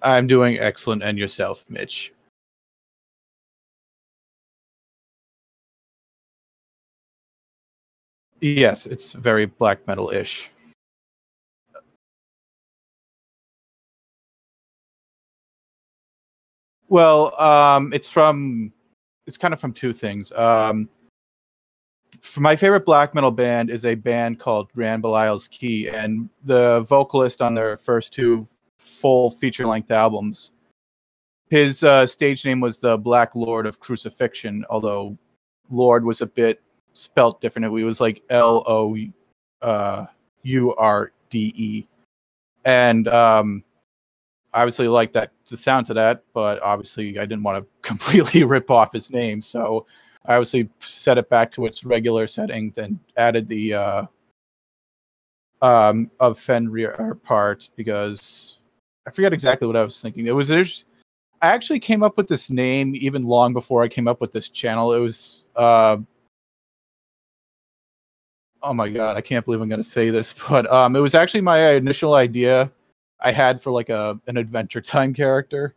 I'm doing excellent, and yourself, Mitch? Yes, it's very black metal-ish. Well, it's kind of from two things. My favorite black metal band is a band called Grand Belial's Key, and the vocalist on their first two full feature-length albums, his stage name was the Black Lord of Crucifixion, although Lord was a bit spelt differently. It was like LOURDE, and obviously like that the sound to that, but obviously I didn't want to completely rip off his name, so I obviously set it back to its regular setting, then added the of Fenrir part because I forget exactly what I was thinking. I actually came up with this name even long before I came up with this channel. It was oh my god, I can't believe I'm going to say this, but it was actually my initial idea I had for like an Adventure Time character.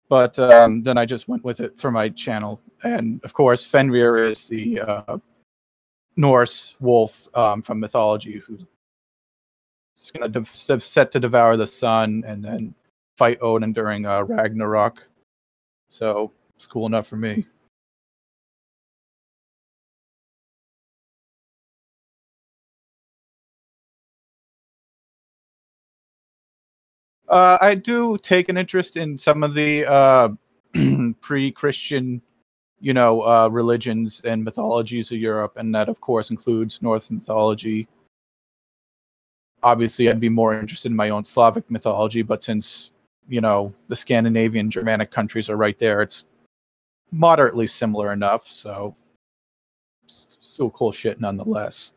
But then I just went with it for my channel, and of course, Fenrir is the Norse wolf from mythology who's going to set to devour the sun and then fight Odin during Ragnarok. So it's cool enough for me. I do take an interest in some of the pre-Christian, religions and mythologies of Europe, and that, of course, includes Norse mythology. Obviously, I'd be more interested in my own Slavic mythology, but since, the Scandinavian, Germanic countries are right there, it's moderately similar enough, so still cool shit nonetheless.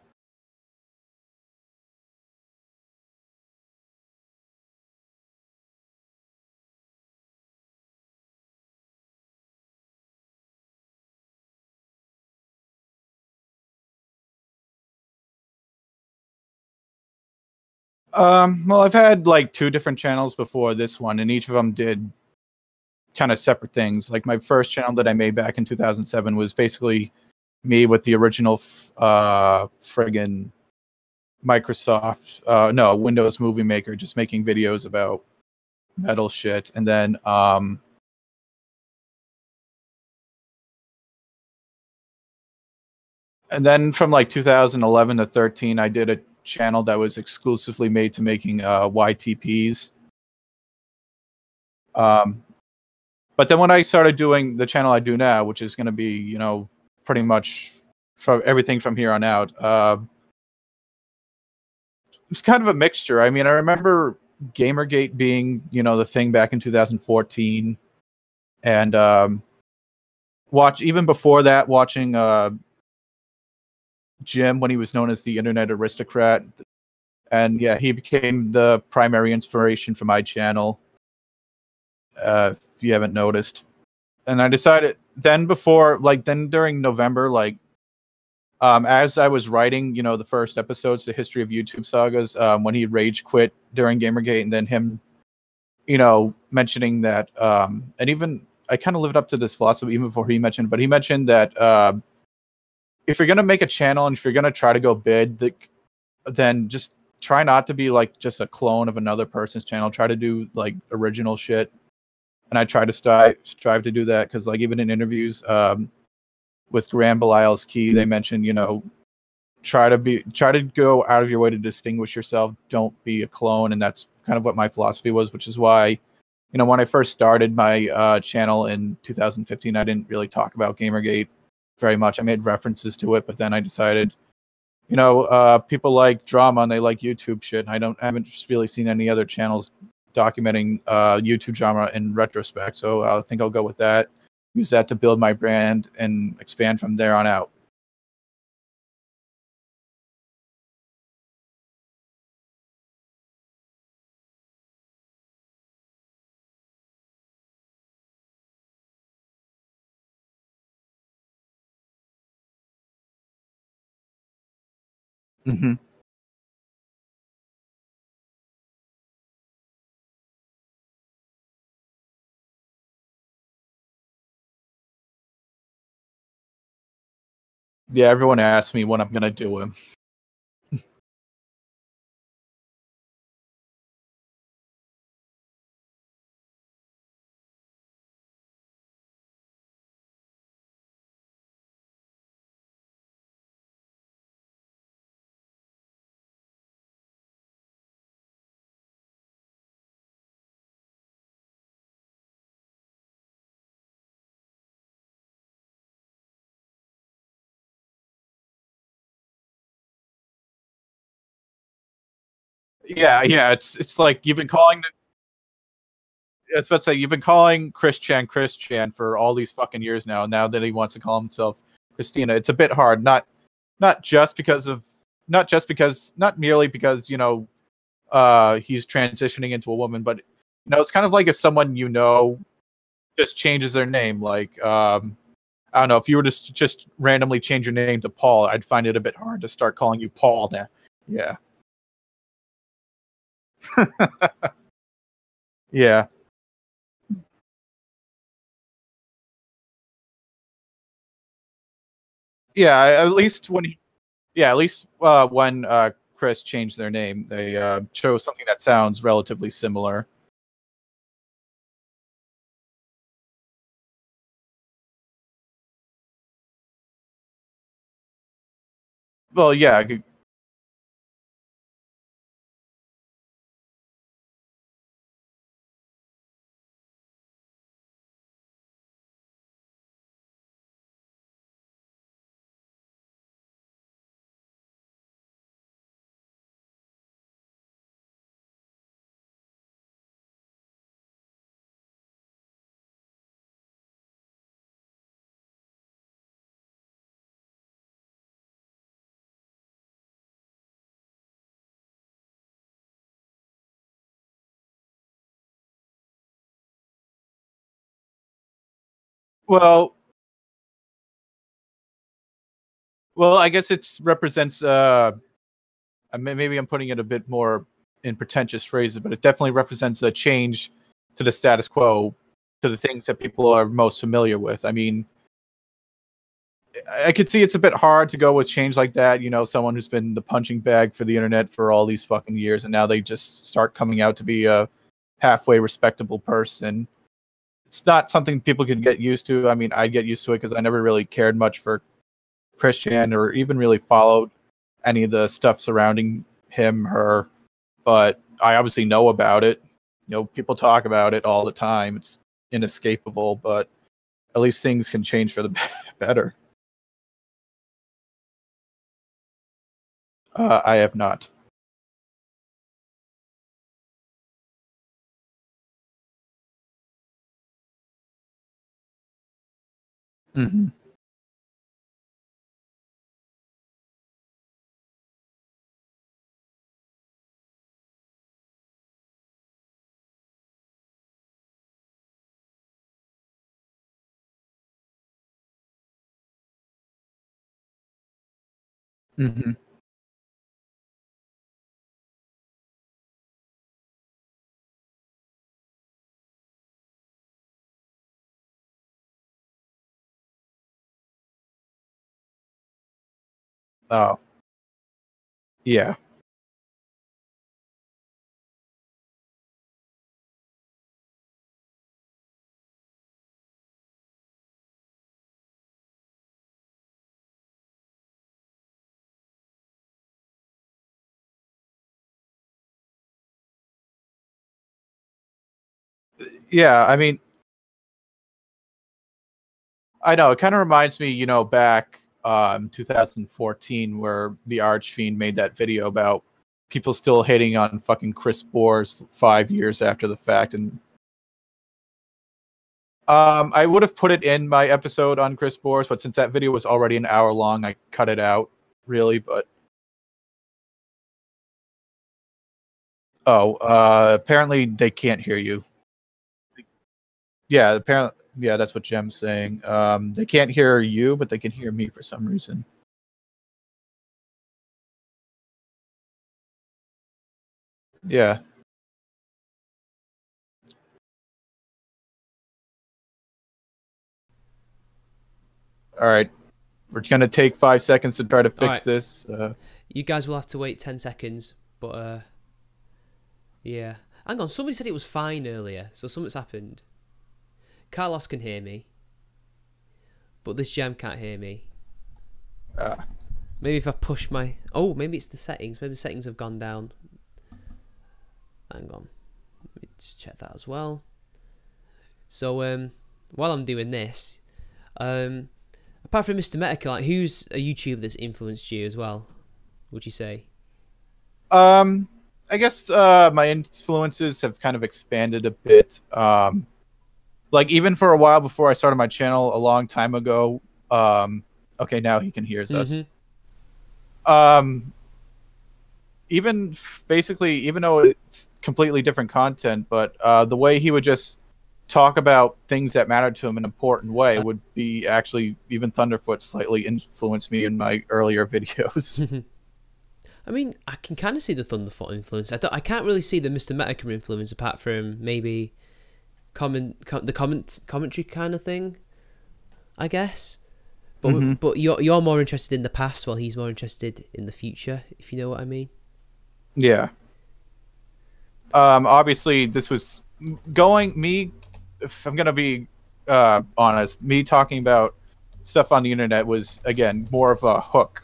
Well, I've had like two different channels before this one, and each of them did kind of separate things. Like my first channel that I made back in 2007 was basically me with the original friggin' Microsoft, no, Windows Movie Maker, just making videos about metal shit. And then from like 2011 to 13, I did a channel that was exclusively made to making YTPs. Um, but then when I started doing the channel I do now, which is going to be, pretty much from everything from here on out, it's kind of a mixture. I mean, I remember Gamergate being, the thing back in 2014, and watch even before that, watching Jim when he was known as the Internet Aristocrat, and yeah, he became the primary inspiration for my channel. If you haven't noticed, and I decided then during November, like as I was writing, the first episodes, the history of YouTube sagas, when he rage quit during Gamergate, and then him, mentioning that, and even I kind of lived up to this philosophy even before he mentioned, but he mentioned that if you're gonna make a channel and if you're gonna try to go big, then just try not to be like just a clone of another person's channel. Try to do like original shit, and I try to strive to do that because like even in interviews with Grand Belial's Key, they mentioned try to go out of your way to distinguish yourself. Don't be a clone, and that's kind of what my philosophy was, which is why when I first started my channel in 2015, I didn't really talk about Gamergate very much. I made references to it, but then I decided people like drama and they like YouTube shit, and I haven't really seen any other channels documenting YouTube drama in retrospect. So I think I'll go with that. Use that to build my brand and expand from there on out. Hmm. Yeah, everyone asks me when I'm gonna do him. Yeah, it's like you've been calling. I was about to say you've been calling Chris Chan for all these fucking years now. Now that he wants to call himself Christina, it's a bit hard. Not just because of not merely because he's transitioning into a woman, but it's kind of like if someone just changes their name. Like I don't know, if you were to just randomly change your name to Paul, I'd find it a bit hard to start calling you Paul now. Yeah. Yeah. Yeah, at least when Chris changed their name, they chose something that sounds relatively similar. Well, yeah, well, I guess it represents. Maybe I'm putting it a bit more in pretentious phrases, but it definitely represents a change to the status quo, to the things that people are most familiar with. I mean, I could see it's a bit hard to go with change like that. Someone who's been the punching bag for the internet for all these fucking years, and now they just start coming out to be a halfway respectable person. It's not something people can get used to. I mean, I get used to it because I never really cared much for Christian or even really followed any of the stuff surrounding him, her. But I obviously know about it. People talk about it all the time. It's inescapable, but at least things can change for the better. I have not. Hmm. Hmm. Oh, yeah. Yeah, I mean, I know it kind of reminds me, back 2014, where the Archfiend made that video about people still hating on fucking Chris Boers 5 years after the fact, and I would have put it in my episode on Chris Boers, but since that video was already an hour long, I cut it out. Really, but apparently they can't hear you. Yeah, apparently, yeah, that's what Jem's saying. They can't hear you, but they can hear me for some reason. Yeah. All right. We're gonna take 5 seconds to try to fix this. You guys will have to wait 10 seconds, but yeah. Hang on, somebody said it was fine earlier, so something's happened. Carlos can hear me, but this gem can't hear me. Maybe if I push my... Oh, maybe it's the settings. Maybe the settings have gone down. Hang on. Let me just check that as well. So, while I'm doing this, apart from Mr. Medica, like, who's a YouTuber that's influenced you as well, would you say? I guess my influences have kind of expanded a bit. Like, even for a while before I started my channel a long time ago, okay, now he can hear us. Even basically, even though it's completely different content, but the way he would just talk about things that mattered to him in an important way would be actually, even Thunderfoot slightly influenced me in my earlier videos. I mean, I can kind of see the Thunderfoot influence. I can't really see the Mr. Medica influence apart from maybe commentary kind of thing, I guess. But but you're more interested in the past while he's more interested in the future, if you know what I mean. Yeah. Obviously, this was me. If I'm gonna be honest, me talking about stuff on the internet was, again, more of a hook.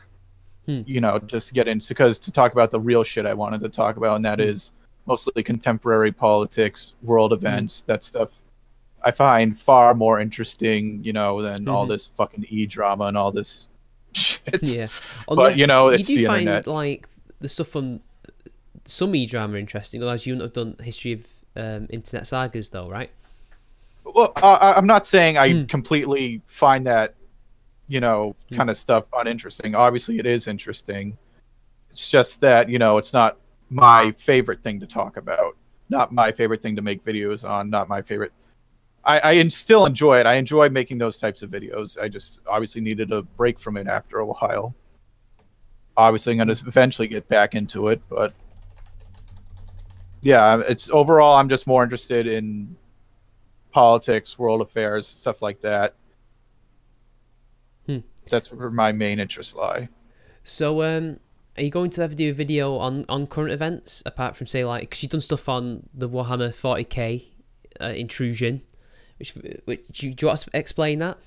You know, just to get into, because to talk about the real shit I wanted to talk about, and that is mostly contemporary politics, world events, that stuff I find far more interesting, you know, than all this fucking e-drama and all this shit. Yeah. But, you know, it's you do the find, internet. like, the stuff from some e-drama interesting, otherwise you wouldn't have done history of internet sagas, though, right? Well, I'm not saying I completely find that, you know, kind of stuff uninteresting. Obviously, it is interesting. It's just that, you know, it's not my favorite thing to talk about. Not my favorite thing to make videos on. Not my favorite. I still enjoy it. I enjoy making those types of videos. I just obviously needed a break from it after a while. Obviously, I'm going to eventually get back into it, but yeah, it's overall, I'm just more interested in politics, world affairs, stuff like that. That's where my main interests lie. So, are you going to ever do a video on current events, apart from, say, like, because you've done stuff on the Warhammer 40k intrusion, which do you want to explain that?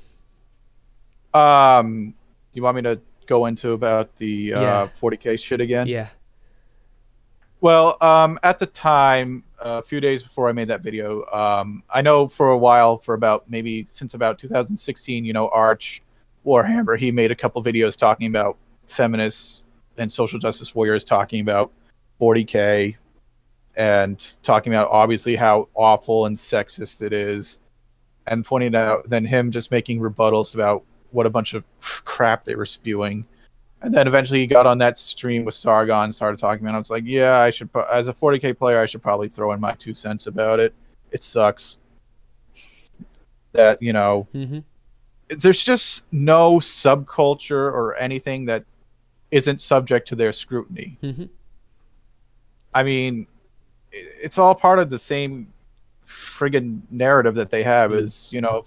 You want me to go into about the 40k shit again? Yeah. Well, at the time, a few days before I made that video, I know for a while, since about 2016, you know, Arch Warhammer, he made a couple videos talking about feminists and social justice warriors, talking about 40k and talking about obviously how awful and sexist it is, and pointing out then him just making rebuttals about what a bunch of crap they were spewing. And then eventually he got on that stream with Sargon, started talking about it. I was like, yeah, I should, as a 40k player, I should probably throw in my 2 cents about it. It sucks that, you know, there's just no subculture or anything that isn't subject to their scrutiny. I mean, it's all part of the same friggin' narrative that they have. Is, you know,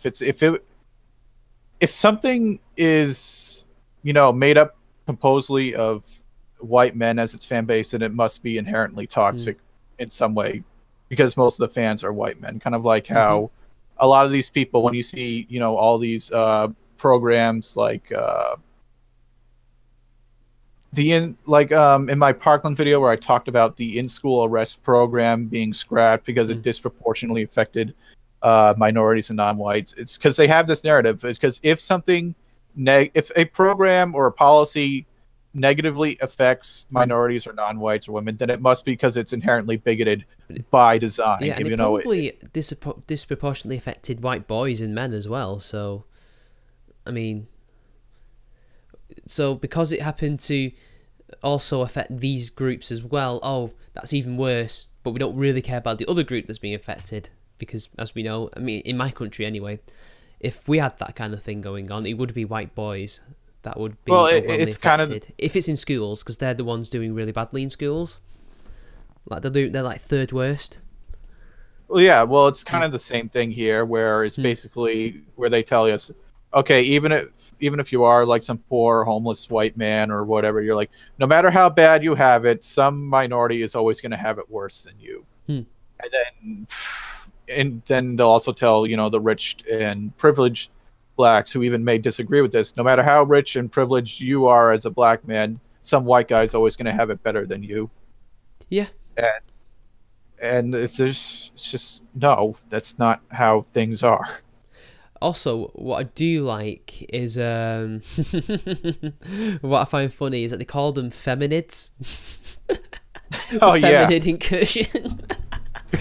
if something is, you know, made up composedly of white men as its fan base, then it must be inherently toxic in some way, because most of the fans are white men. Kind of like how a lot of these people, when you see, you know, all these programs like in my Parkland video where I talked about the in-school arrest program being scrapped because it disproportionately affected minorities and non-whites. It's because they have this narrative. It's because if something, if a program or a policy negatively affects minorities or non-whites or women, then it must be because it's inherently bigoted by design. Yeah, and it probably disproportionately affected white boys and men as well. So, I mean, so because it happened to also affect these groups as well, oh, that's even worse. But we don't really care about the other group that's being affected, because, as we know, I mean, in my country anyway, if we had that kind of thing going on, it would be white boys that would be overwhelmingly affected. Kind of, if it's in schools, because they're the ones doing really badly in schools. Like they're like third worst. Well, yeah, well, it's kind of the same thing here, where it's basically where they tell us, okay, even if you are like some poor homeless white man or whatever, you're like, no matter how bad you have it, some minority is always going to have it worse than you. Hmm. And then they'll also tell, the rich and privileged blacks who even may disagree with this, no matter how rich and privileged you are as a black man, some white guy is always going to have it better than you. Yeah. And it's just no, that's not how things are. Also, what I do like is what I find funny is that they call them feminids. Oh yeah, feminid incursion.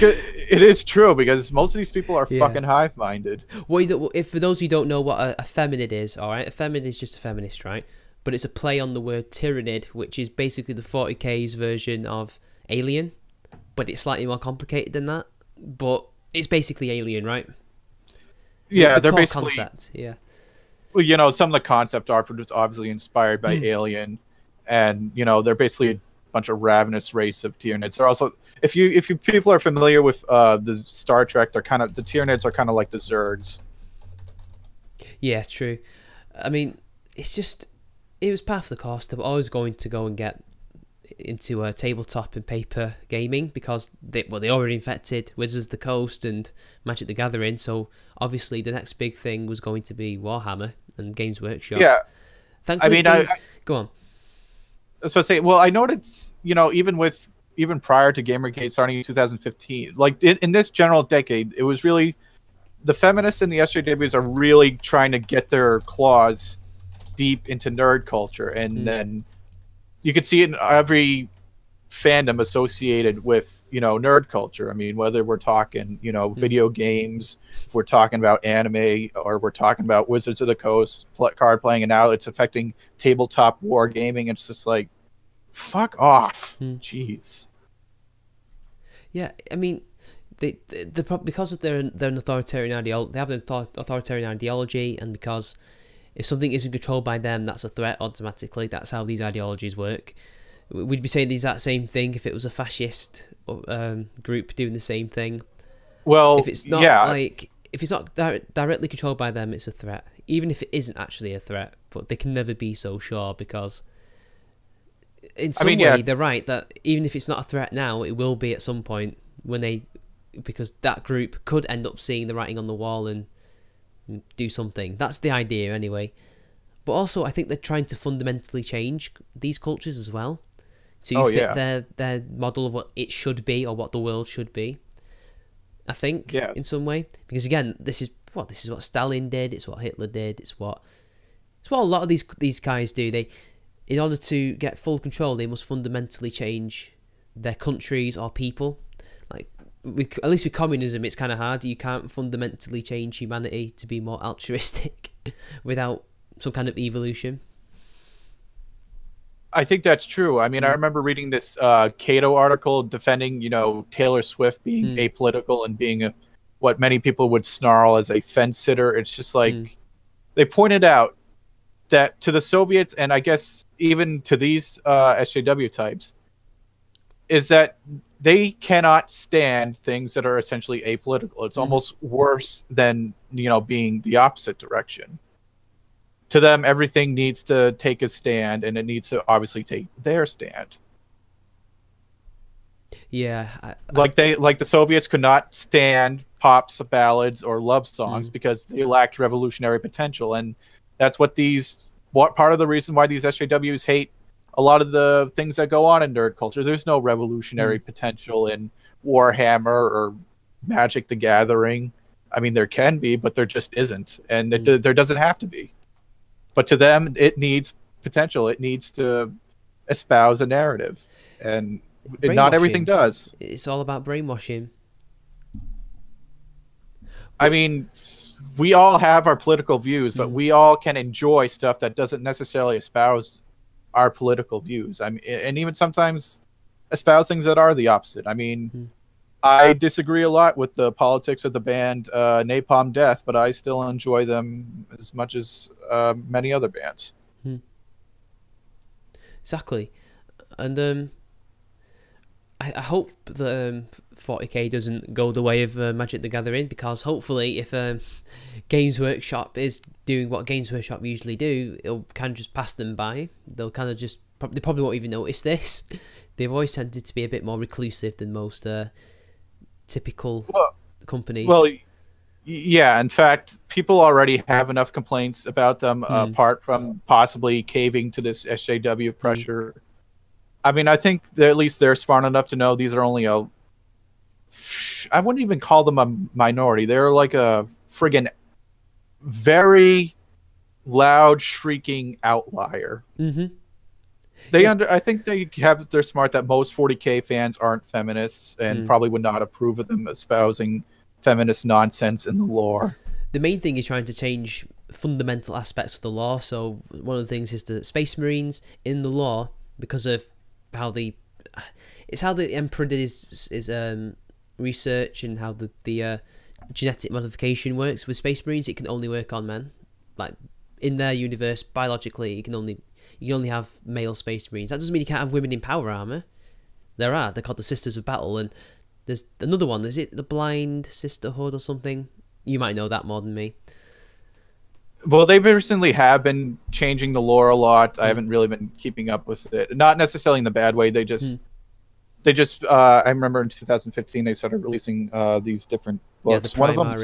because it is true, because most of these people are fucking hive-minded. Well, if for those who don't know what a feminid is, all right, a feminid is just a feminist, right? But it's a play on the word tyrannid, which is basically the 40K's version of Alien, but it's slightly more complicated than that. But it's basically Alien, right? Yeah, the they're core basically concept. Yeah. Well, some of the concept art was obviously inspired by Alien, and they're basically a bunch of ravenous race of Tyranids. They're also, if you people are familiar with the Star Trek, the Tyranids are kind of like the Zergs. Yeah, true. I mean, it was part of the course. They were always going to go and get into tabletop and paper gaming because they already infected Wizards of the Coast and Magic the Gathering, so obviously the next big thing was going to be Warhammer and Games Workshop. Yeah. Thankfully, go on. I was supposed to say, well, I noticed, even prior to Gamergate starting in 2015, like in this general decade, it was really the feminists and the SJWs are really trying to get their claws deep into nerd culture, and then you could see it in every fandom associated with, nerd culture. I mean, whether we're talking, video games, if we're talking about anime, or we're talking about Wizards of the Coast, card playing, and now it's affecting tabletop war gaming. It's just like, fuck off. Jeez. Yeah, I mean, because of their authoritarian ideology, they have an authoritarian ideology, and because if something isn't controlled by them, that's a threat automatically. That's how these ideologies work. We'd be saying the exact same thing if it was a fascist group doing the same thing. Well, if it's not if it's not directly controlled by them, it's a threat. Even if it isn't actually a threat, but they can never be so sure, because in some way they're right that even if it's not a threat now, it will be at some point because that group could end up seeing the writing on the wall and do something. That's the idea anyway. But also, I think they're trying to fundamentally change these cultures as well to fit their model of what it should be or what the world should be. I think in some way, because again, this is what Stalin did. It's what Hitler did. It's what a lot of these guys do. They, in order to get full control, they must fundamentally change their countries or people. Like, at least with communism, it's kind of hard. You can't fundamentally change humanity to be more altruistic without some kind of evolution. I think that's true. I mean, I remember reading this Cato article defending, Taylor Swift being apolitical and being what many people would snarl as a fence sitter. It's just like they pointed out that to the Soviets, and I guess even to these SJW types, is that they cannot stand things that are essentially apolitical. It's almost worse than, being the opposite direction. To them, everything needs to take a stand, and it needs to obviously take their stand. Yeah, like the Soviets could not stand pops, ballads, or love songs because they lacked revolutionary potential, and that's what part of the reason why these SJWs hate a lot of the things that go on in nerd culture. There's no revolutionary potential in Warhammer or Magic the Gathering. I mean, there can be, but there just isn't, and there doesn't have to be. But to them, it needs potential. It needs to espouse a narrative, and not everything does. It's all about brainwashing. I mean, we all have our political views, but we all can enjoy stuff that doesn't necessarily espouse our political views. I mean, and even sometimes espouse things that are the opposite. I mean, I disagree a lot with the politics of the band Napalm Death, but I still enjoy them as much as many other bands. Exactly. And I hope that 40k doesn't go the way of Magic the Gathering, because hopefully if Games Workshop is doing what Games Workshop usually do, it'll kind of just pass them by. They'll kind of just, they probably won't even notice this. They've always tended to be a bit more reclusive than most typical companies. Well, yeah, in fact, people already have enough complaints about them, apart from possibly caving to this SJW pressure. I mean, I think at least they're smart enough to know these are only I wouldn't even call them a minority. They're like a friggin' very loud, shrieking outlier. I think they're smart that most 40k fans aren't feminists and probably would not approve of them espousing feminist nonsense in the lore. The main thing is trying to change fundamental aspects of the lore. So one of the things is the Space Marines in the lore, because of how the Emperor did his research and how the genetic modification works with Space Marines. It can only work on men. Like in their universe, biologically, you can only have male Space Marines. That doesn't mean you can't have women in power armor. They're called the Sisters of Battle, and there's another one. Is it the Blind Sisterhood or something? You might know that more than me. Well, they recently have been changing the lore a lot. I haven't really been keeping up with it. Not necessarily in the bad way. They just, I remember in 2015 they started releasing these different books. Yeah, one of them, one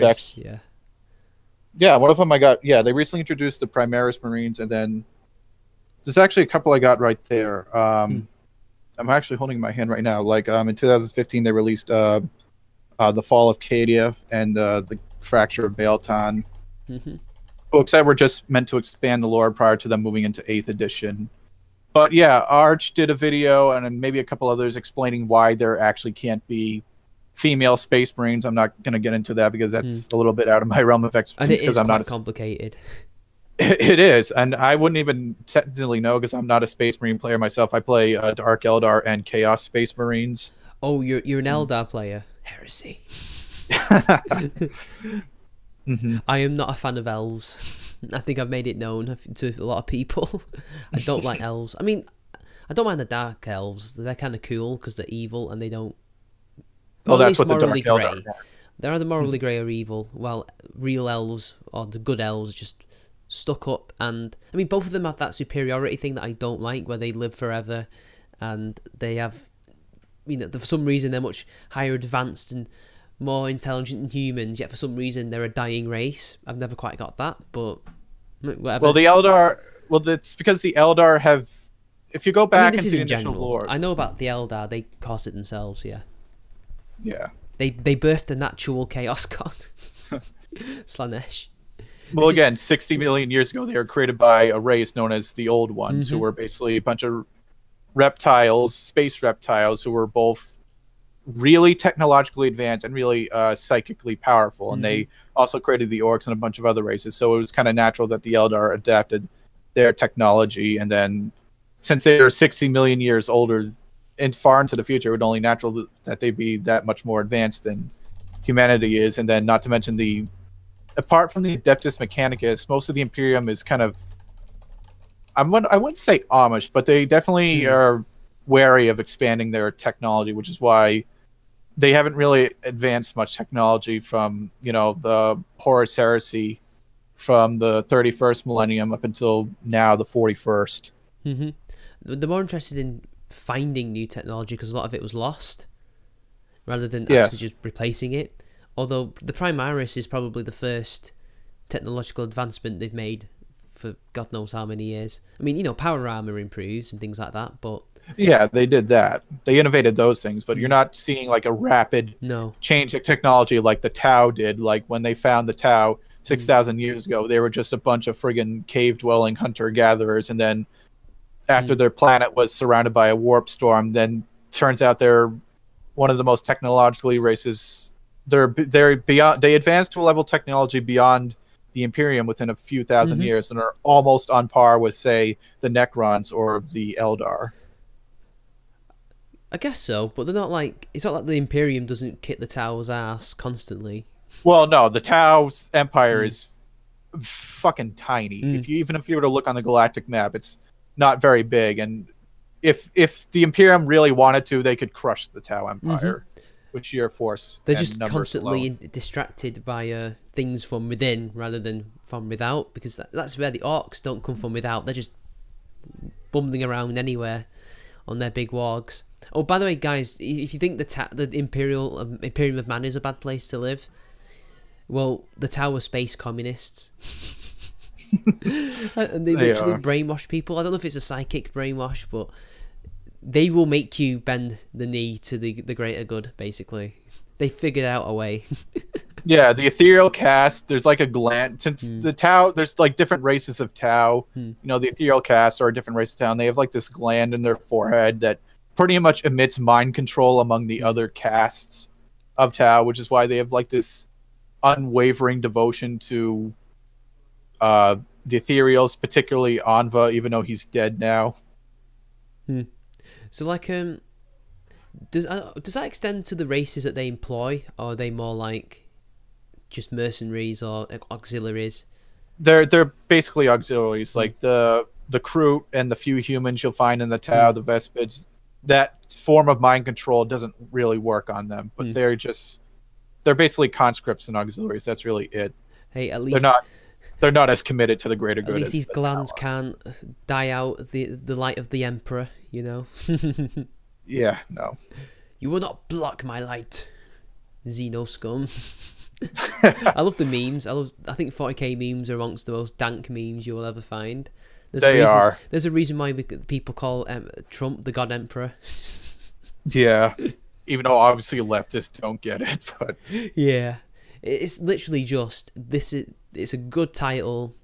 of them I got. Yeah, they recently introduced the Primaris Marines, and then there's actually a couple I got right there. I'm actually holding my hand right now. Like in 2015 they released the Fall of Cadia and the Fracture of Baelton. Books that were just meant to expand the lore prior to them moving into 8th edition. But yeah, Arch did a video and maybe a couple others explaining why there actually can't be female Space Marines. I'm not going to get into that because that's a little bit out of my realm of expertise, because I'm not complicated. It is, and I wouldn't even technically know because I'm not a Space Marine player myself. I play Dark Eldar and Chaos Space Marines. Oh, you're an Eldar player. Heresy. I am not a fan of elves. I think I've made it known to a lot of people. I don't like elves. I mean, I don't mind the dark elves. They're kind of cool because they're evil and they don't. Well, that's what the Dark Eldar are. They're either morally grey or evil. While real elves or the good elves just stuck up, and I mean both of them have that superiority thing that I don't like, where they live forever and they have, for some reason they're much higher advanced and more intelligent than humans, yet for some reason they're a dying race. I've never quite got that, but whatever. Well, the Eldar, it's because the Eldar have, if you go back into the initial lore. I know about the Eldar, they caused it themselves, yeah. They birthed a natural chaos god. Slanesh. Well, again, 60 million years ago, they were created by a race known as the Old Ones, who were basically a bunch of reptiles, space reptiles, who were both really technologically advanced and really psychically powerful. And they also created the Orcs and a bunch of other races. So it was kind of natural that the Eldar adapted their technology. And then since they were 60 million years older and far into the future, it would only natural that they'd be that much more advanced than humanity is. And then not to mention apart from the Adeptus Mechanicus, most of the Imperium is kind of, I wouldn't say Amish, but they definitely are wary of expanding their technology, which is why they haven't really advanced much technology from, the Horus Heresy from the 31st millennium up until now, the 41st. They're more interested in finding new technology because a lot of it was lost, rather than actually just replacing it. Although the Primaris is probably the first technological advancement they've made for God knows how many years. I mean, power armor improves and things like that, but yeah, they did that. They innovated those things, but you're not seeing like a rapid change of technology like the Tau did. Like when they found the Tau 6,000 years ago, they were just a bunch of friggin' cave-dwelling hunter-gatherers, and then after their planet was surrounded by a warp storm, then turns out they're one of the most technologically races. They're beyond. They advanced to a level of technology beyond the Imperium within a few thousand years, and are almost on par with, say, the Necrons or the Eldar. I guess so, but they're not like, it's not like the Imperium doesn't kick the Tau's ass constantly. Well, no, the Tau's empire is fucking tiny. Even if you were to look on the galactic map, it's not very big, and if the Imperium really wanted to, they could crush the Tau Empire with sheer force. They're and just numbers constantly alone. distracted by things from within rather than from without, because that's where the orcs don't come from without. They're just bumbling around anywhere on their big wargs. Oh, by the way, guys, if you think the Imperium of Man is a bad place to live, well, the Tau are space communists. And they literally brainwash people. I don't know if it's a psychic brainwash, but they will make you bend the knee to the greater good, basically. They figured out a way. Yeah, the ethereal caste, there's like a gland. Since the Tau, there's like different races of Tau. You know, the ethereal caste are a different race of Tau, and they have like this gland in their forehead that pretty much emits mind control among the other castes of Tau, which is why they have like this unwavering devotion to the ethereals, particularly Anva, even though he's dead now. So, like, does that extend to the races that they employ, or are they more like just mercenaries or auxiliaries? They're basically auxiliaries, like the crew and the few humans you'll find in the Tau, the Vespids. That form of mind control doesn't really work on them, but they're basically conscripts and auxiliaries. That's really it. Hey, at least they're not as committed to the greater good. At least these glands can't die out the light of the Emperor, you know. Yeah, no. You will not block my light, Xeno scum. I love the memes. I think 40k memes are amongst the most dank memes you will ever find. There's a reason why people call Trump the God Emperor. Yeah, even though obviously leftists don't get it, but yeah, it's literally just this. It's a good title.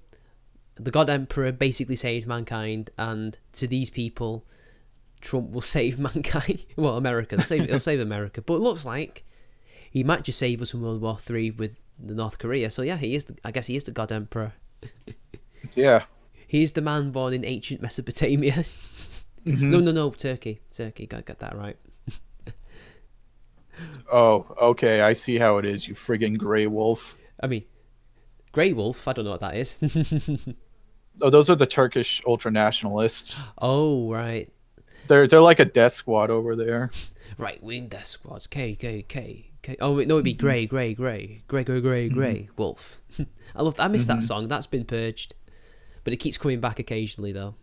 The God Emperor basically saved mankind, and to these people, Trump will save mankind. Well, America. He'll save America, but it looks like he might just save us from World War III with the North Korea. So yeah, I guess he is the God Emperor. Yeah. He's the man born in ancient Mesopotamia. No, Turkey. Gotta get that right. Oh, okay. I see how it is, you friggin' Grey Wolf. I mean, Grey Wolf, I don't know what that is. Oh, those are the Turkish ultranationalists. Oh, right. They're like a death squad over there. Right-wing death squads. K. Oh, wait, no, it'd be Grey. Wolf. I missed that song. That's been purged. But it keeps coming back occasionally, though.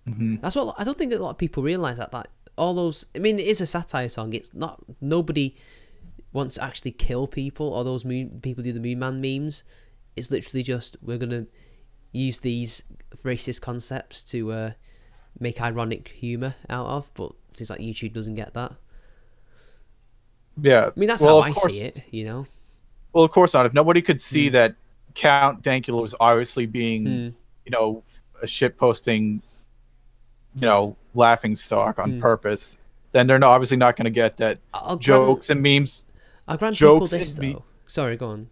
That's what I don't think a lot of people realise that all those. I mean, it is a satire song. It's not. Nobody wants to actually kill people, or those people do the Moon Man memes. It's literally just we're gonna use these racist concepts to make ironic humour out of. But it seems like YouTube doesn't get that. Yeah, I mean that's how I see it. You know. Well, of course not. If nobody could see that Count Dankula was obviously being, you know, a shit-posting, you know, laughing stock on purpose, then they're obviously not going to get that jokes and memes. I'll grant people this, though. Sorry, go on.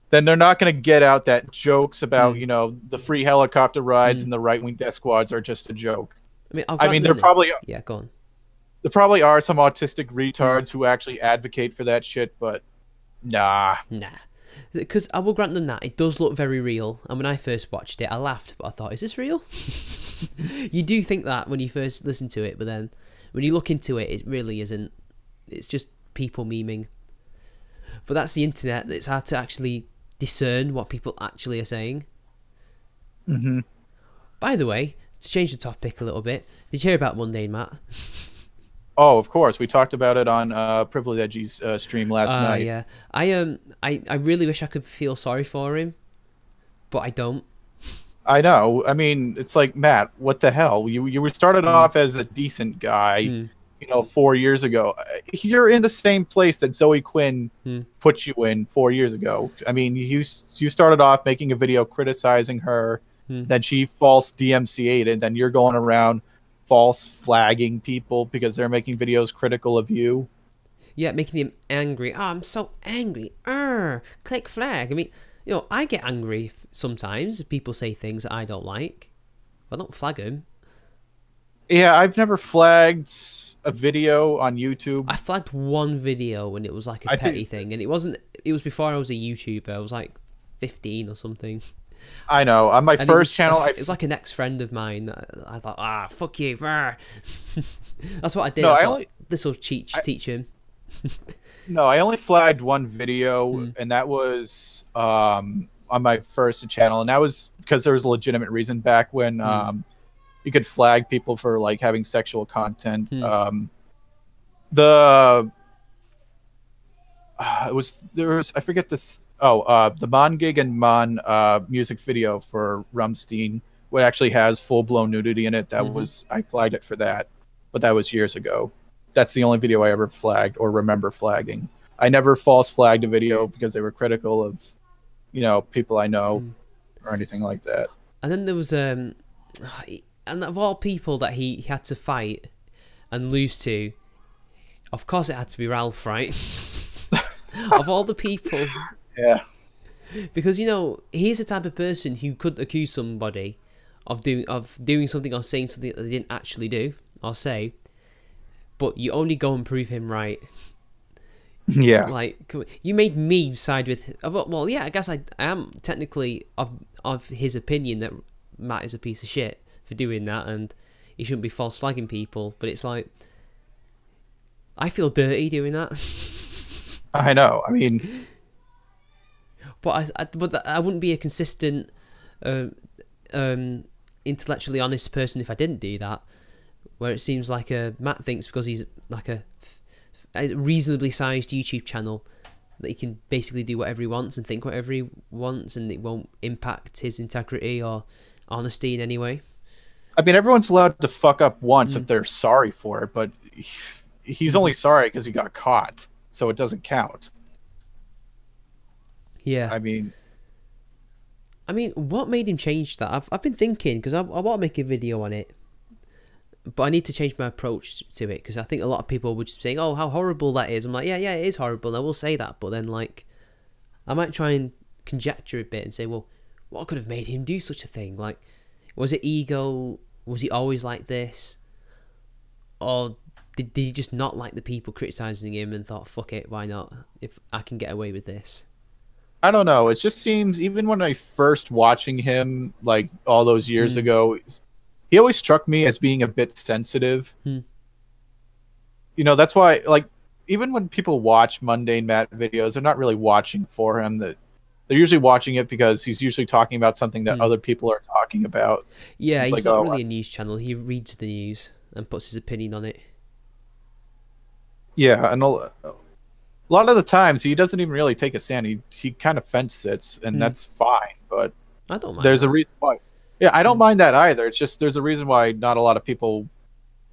Then they're not going to get out that jokes about, you know, the free helicopter rides and the right-wing death squads are just a joke. I mean, they're probably... Yeah, go on. There probably are some autistic retards who actually advocate for that shit, but nah. Because I will grant them that it does look very real, and when I first watched it I laughed, but I thought, is this real? You do think that when you first listen to it, but then when you look into it, it really isn't. It's just people memeing. But that's the internet. It's hard to actually discern what people actually are saying. By the way, to change the topic a little bit, did you hear about Mundane Matt? Oh, of course. We talked about it on Privileged Edgy's stream last night. Yeah. I really wish I could feel sorry for him, but I don't. I know. I mean, it's like, Matt, what the hell? You were started off as a decent guy, you know, 4 years ago. You're in the same place that Zoe Quinn put you in 4 years ago. I mean, you started off making a video criticizing her, then she false DMCA'd, and then you're going around false flagging people because they're making videos critical of you. Yeah, making him angry. Oh, I'm so angry. Click flag. I mean, you know, I get angry sometimes if people say things that I don't like. I don't flag them. Yeah, I've never flagged a video on YouTube. I flagged one video and it was like a petty thing, and it wasn't. It was before I was a YouTuber. I was like 15 or something. I know. On my And first channel, it was like an ex-friend of mine. That I thought, fuck you. That's what I did. No, I thought, this will teach him. No, I only flagged one video, and that was on my first channel, and that was because there was a legitimate reason back when you could flag people for like having sexual content. I forget this. The Mon Gig and Mon music video for Rumstein, what actually has full blown nudity in it. That was, I flagged it for that, but that was years ago. That's the only video I ever flagged or remember flagging. I never false flagged a video because they were critical of, people I know or anything like that. And then there was and of all people that he had to fight and lose to, of course it had to be Ralph, right? Of all the people. Yeah. Because he's the type of person who could accuse somebody of doing something or saying something that they didn't actually do or say, but you only go and prove him right. Yeah. Like, you made me side with... Well, yeah, I guess I am technically of his opinion that Matt is a piece of shit for doing that, and he shouldn't be false flagging people, but it's like... I feel dirty doing that. I know. I mean... But I wouldn't be a consistent, intellectually honest person if I didn't do that. Where it seems like Matt thinks because he's like a reasonably sized YouTube channel that he can basically do whatever he wants and think whatever he wants, and it won't impact his integrity or honesty in any way. I mean, everyone's allowed to fuck up once if they're sorry for it, but he's only sorry because he got caught, so it doesn't count. Yeah. I mean, what made him change that? I've been thinking, because I want to make a video on it, but I need to change my approach to it, because I think a lot of people would just say, oh, how horrible that is. I'm like, yeah, it is horrible, I will say that, but then, like, I might try and conjecture a bit and say, well, what could have made him do such a thing? Like, was it ego? Was he always like this? Or did he just not like the people criticising him and thought, fuck it, why not, if I can get away with this? I don't know. It just seems, even when I first watching him, like, all those years ago, he always struck me as being a bit sensitive. That's why, like, even when people watch Mundane Matt videos, they're not really watching for him. They're usually watching it because he's usually talking about something that other people are talking about. Yeah, he's like, not really a news channel. He reads the news and puts his opinion on it. Yeah, and a lot of the times he doesn't even really take a stand. He kind of fence sits, and that's fine. But I don't mind. There's a reason why. Yeah, I don't mind that either. It's just there's a reason why not a lot of people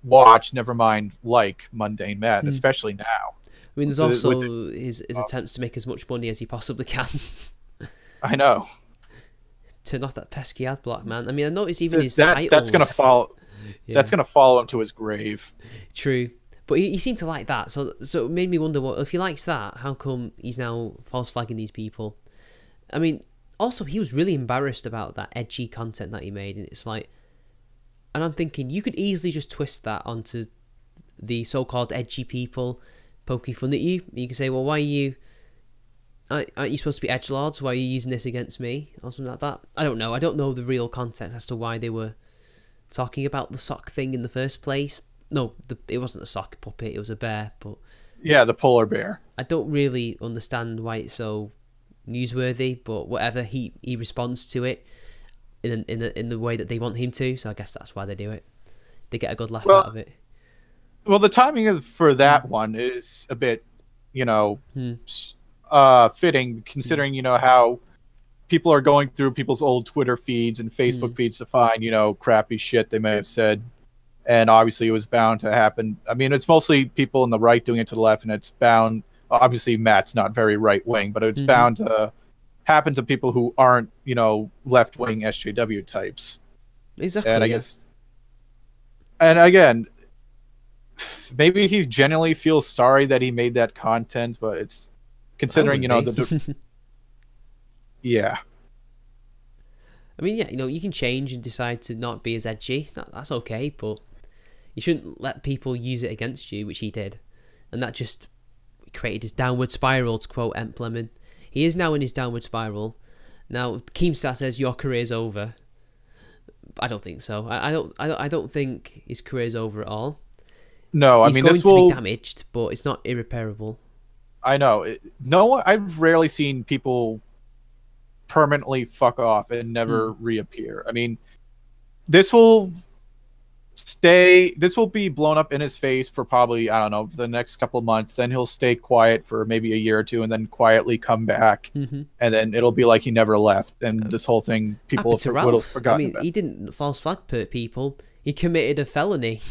watch, never mind like Mundane Matt, especially now. I mean, there's also his attempts to make as much money as he possibly can. I know. Turn off that pesky ad block, man. I mean, I noticed even his titles. That's gonna follow. Yeah. That's gonna follow him to his grave. True. But he seemed to like that, so it made me wonder, if he likes that, how come he's now false flagging these people? I mean, also, he was really embarrassed about that edgy content that he made, and it's like, and I'm thinking, you could easily just twist that onto the so-called edgy people poking fun at you. You can say, well, why aren't you supposed to be edgelords? Why are you using this against me? Or something like that. I don't know. I don't know the real context as to why they were talking about the sock thing in the first place. No, it wasn't a sock puppet, it was a bear, but... Yeah, the polar bear. I don't really understand why it's so newsworthy, but whatever, he responds to it in the way that they want him to, so I guess that's why they do it. They get a good laugh out of it. Well, the timing for that one is a bit, fitting, considering, how people are going through people's old Twitter feeds and Facebook feeds to find, crappy shit they may have said. And obviously it was bound to happen. I mean, it's mostly people on the right doing it to the left, and it's bound... Obviously, Matt's not very right-wing, but it's bound to happen to people who aren't, left-wing SJW types. Exactly, and I guess... And again, maybe he genuinely feels sorry that he made that content, but it's... Considering, Yeah. I mean, yeah, you can change and decide to not be as edgy. That's okay, but... You shouldn't let people use it against you, which he did. And that just created his downward spiral, to quote Emp Lemon. He is now in his downward spiral. Now, Keemstar says your career's over. I don't think so. I don't think his career's over at all. No, I He's mean, going this to will. be damaged, but it's not irreparable. I know. No one. I've rarely seen people permanently fuck off and never reappear. I mean, this will stay. This will be blown up in his face for probably, I don't know, the next couple of months. Then he'll stay quiet for maybe a year or two, and then quietly come back, and then it'll be like he never left. And this whole thing, people would have forgotten. I mean, he didn't false flag people. He committed a felony,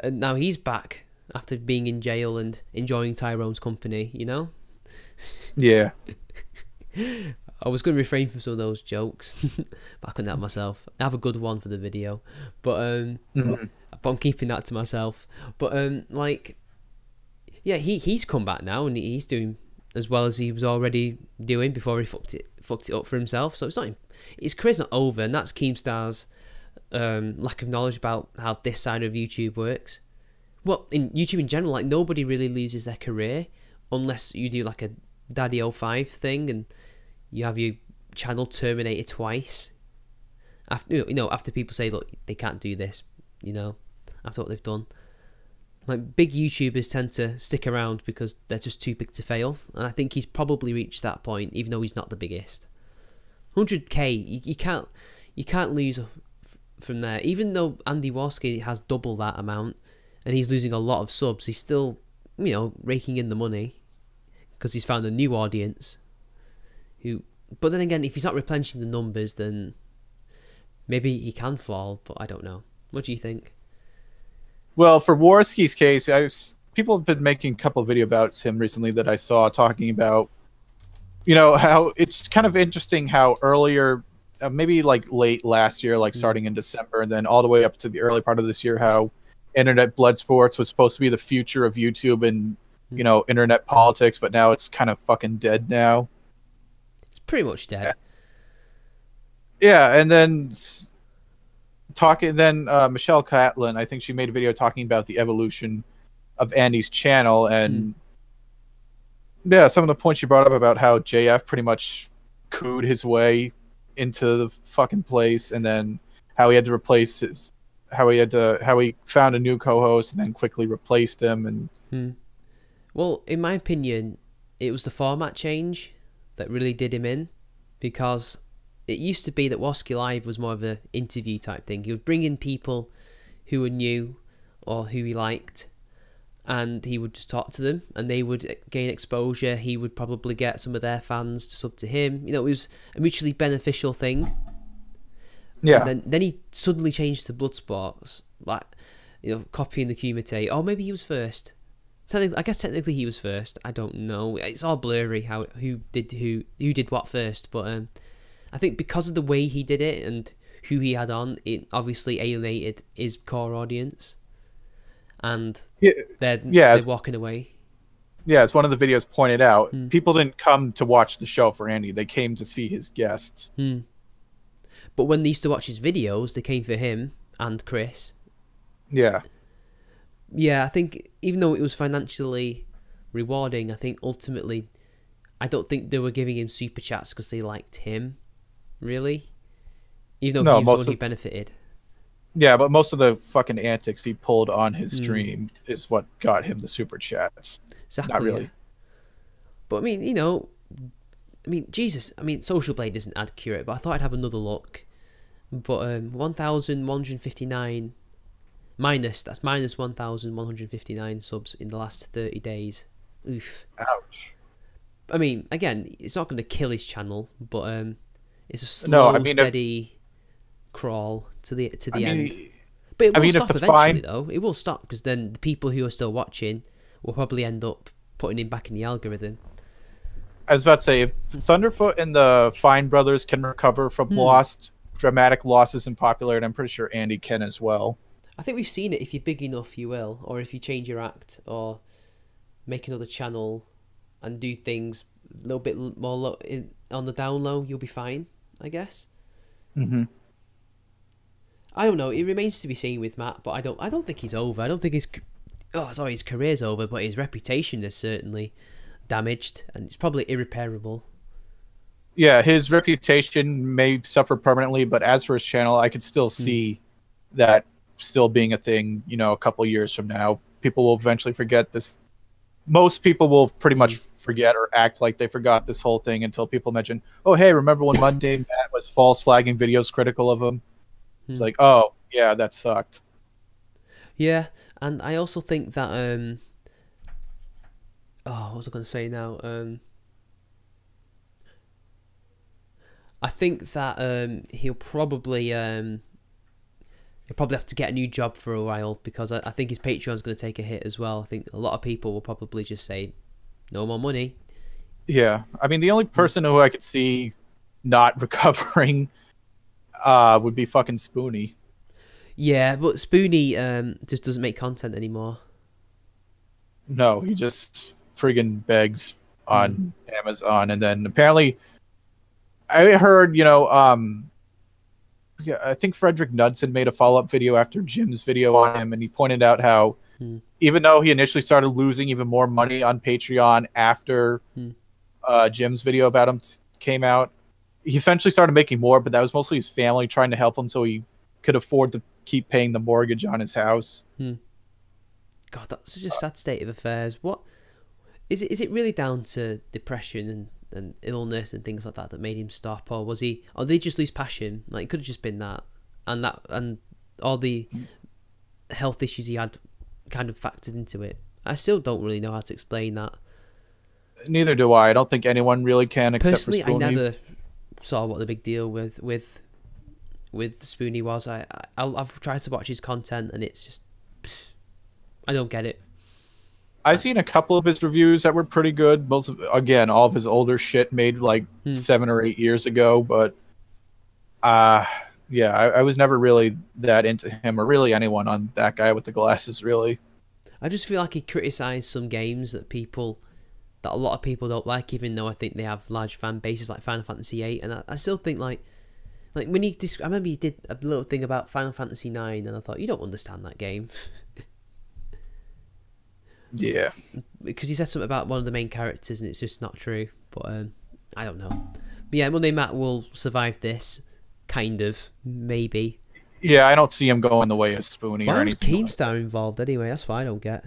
and now he's back after being in jail and enjoying Tyrone's company. You know. Yeah. I was going to refrain from some of those jokes, but I couldn't help myself. I have a good one for the video, but I'm keeping that to myself. But like, yeah, he's come back now and he's doing as well as he was already doing before he fucked it up for himself. So it's not, his career's not over, and that's Keemstar's lack of knowledge about how this side of YouTube works. Well, in YouTube in general, like, nobody really loses their career unless you do like a Daddy 05 thing and you have your channel terminated twice. After after people say, look, they can't do this, after what they've done. Like, big YouTubers tend to stick around because they're just too big to fail, and I think he's probably reached that point, even though he's not the biggest. 100k, you can't lose from there. Even though Andy Warski has double that amount, and he's losing a lot of subs, he's still, raking in the money because he's found a new audience. But then again, if he's not replenishing the numbers, then maybe he can fall. But I don't know. What do you think? Well, for Warski's case, people have been making a couple of videos about him recently that I saw talking about, how it's kind of interesting how earlier, maybe like late last year, like starting in December, and then all the way up to the early part of this year, how internet blood sports was supposed to be the future of YouTube and, internet politics, but now it's kind of fucking dead now. It's pretty much dead. Yeah, and then Michelle Catlin, I think she made a video talking about the evolution of Andy's channel, and yeah, some of the points she brought up about how JF pretty much cooed his way into the fucking place, and then how he had to replace how he found a new co-host and then quickly replaced him. And well, in my opinion, it was the format change that really did him in, because it used to be that Warski Live was more of an interview type thing. He would bring in people who were new or who he liked, and he would just talk to them, and they would gain exposure. He would probably get some of their fans to sub to him. It was a mutually beneficial thing. Yeah. And then he suddenly changed to Bloodsports, like, copying the Kumite. Or maybe he was first. I guess technically he was first. I don't know. It's all blurry who did what first. But I think because of the way he did it and who he had on, it obviously alienated his core audience, and they're walking away. Yeah, as one of the videos pointed out, people didn't come to watch the show for Andy. They came to see his guests. But when they used to watch his videos, they came for him and Chris. Yeah. Yeah, I think even though it was financially rewarding, I think ultimately, I don't think they were giving him super chats because they liked him, really. Even though he was the one who benefited. Yeah, but most of the fucking antics he pulled on his stream is what got him the super chats. Exactly. Not really. Yeah. But I mean, Jesus. Social Blade isn't accurate, but I thought I'd have another look. But 1,159 that's minus 1,159 subs in the last 30 days. Oof. Ouch. I mean, again, it's not going to kill his channel, but it's a slow, steady crawl to the end. But it will stop eventually, though. It will stop, because then the people who are still watching will probably end up putting him back in the algorithm. I was about to say, if Thunderfoot and the Fine brothers can recover from dramatic losses in popularity, I'm pretty sure Andy can as well. I think we've seen it. If you're big enough, you will. Or if you change your act or make another channel and do things a little bit more on the down low, you'll be fine, I guess. I don't know. It remains to be seen with Matt, but I don't think he's over. I don't think his career's over, but his reputation is certainly damaged, and it's probably irreparable. Yeah, his reputation may suffer permanently, but as for his channel, I could still see that still being a thing, you know, a couple years from now. People will eventually forget this. Most people will pretty much forget or act like they forgot this whole thing until people mention, oh, hey, remember when Monday Matt was false flagging videos critical of him? It's like, oh, yeah, that sucked. Yeah, and I also think that, what was I going to say now? I think that he'll probably have to get a new job for a while, because I think his Patreon's going to take a hit as well. I think a lot of people will probably just say, no more money. Yeah, I mean, the only person who I could see not recovering would be fucking Spoonie. Yeah, but Spoonie just doesn't make content anymore. No, he just friggin' begs on Amazon, and then apparently I heard, you know, yeah, I think Frederick Knudsen made a follow-up video after Jim's video on him, and he pointed out how even though he initially started losing even more money on Patreon after Jim's video about him came out, he eventually started making more, but that was mostly his family trying to help him so he could afford to keep paying the mortgage on his house. God, that's such a sad state of affairs. What is it? Is it really down to depression and illness and things like that that made him stop, or was he? Or did he just lose passion? Like, it could have just been that, and all the health issues he had kind of factored into it. I still don't really know how to explain that. Neither do I. I don't think anyone really can. Except Personally, for Spoonie. I never saw what the big deal with Spoonie was. I've tried to watch his content, and it's just, I don't get it. I've seen a couple of his reviews that were pretty good. Most of, again, all of his older shit made like 7 or 8 years ago, but yeah, I was never really that into him or really anyone on that guy with the glasses, really. I just feel like he criticized some games that a lot of people don't like, even though I think they have large fan bases, like Final Fantasy VIII, and I still think like when I remember he did a little thing about Final Fantasy IX, and I thought, you don't understand that game. Yeah, because he said something about one of the main characters, and it's just not true. But I don't know. But yeah, Monday Matt will survive this, kind of, maybe. Yeah, I don't see him going the way of Spoonie or anything. Why was Keemstar involved anyway? That's what I don't get.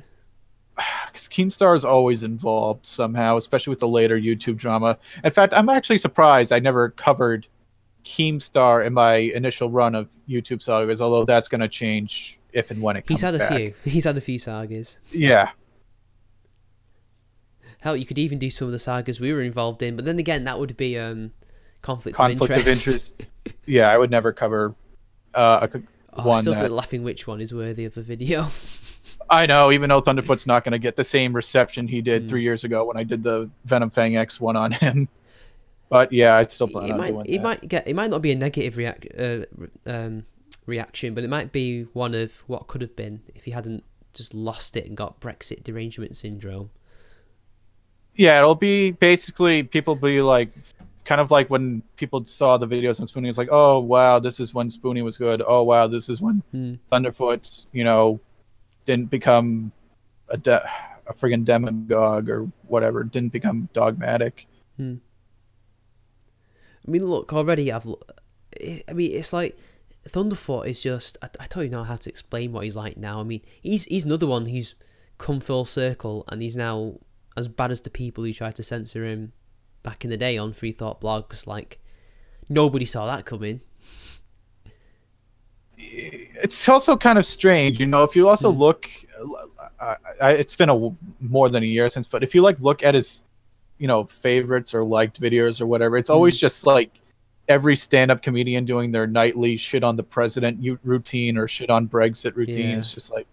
Because Keemstar is always involved somehow, especially with the later YouTube drama. In fact, I'm actually surprised I never covered Keemstar in my initial run of YouTube sagas, although that's going to change if and when it comes back. He's had a few sagas. Yeah. Hell, you could even do some of the sagas we were involved in, but then again, that would be conflict of interest. Yeah, I would never cover one. I still think the Laughing Witch one is worthy of a video. I know, even though Thunderfoot's not going to get the same reception he did 3 years ago when I did the Venom Fang X one on him. But yeah, I still plan on doing that. It might not be a negative reaction, but it might be one of what could have been if he hadn't just lost it and got Brexit derangement syndrome. Yeah, it'll be basically people be like, kind of like when people saw the videos on Spoonie, it's like, oh wow, this is when Spoonie was good. Oh wow, this is when Thunderfoot, you know, didn't become a friggin' demagogue or whatever, didn't become dogmatic. I mean, look, already it's like Thunderfoot is just, I don't even know how to explain what he's like now. I mean, he's another one who's come full circle, and he's now as bad as the people who tried to censor him back in the day on Free Thought blogs. Like, nobody saw that coming. It's also kind of strange, you know, if you also look, it's been more than a year since, but if you like look at his, you know, favorites or liked videos or whatever, it's always just like every stand-up comedian doing their nightly shit on the president routine or shit on Brexit routine. Yeah. It's just like,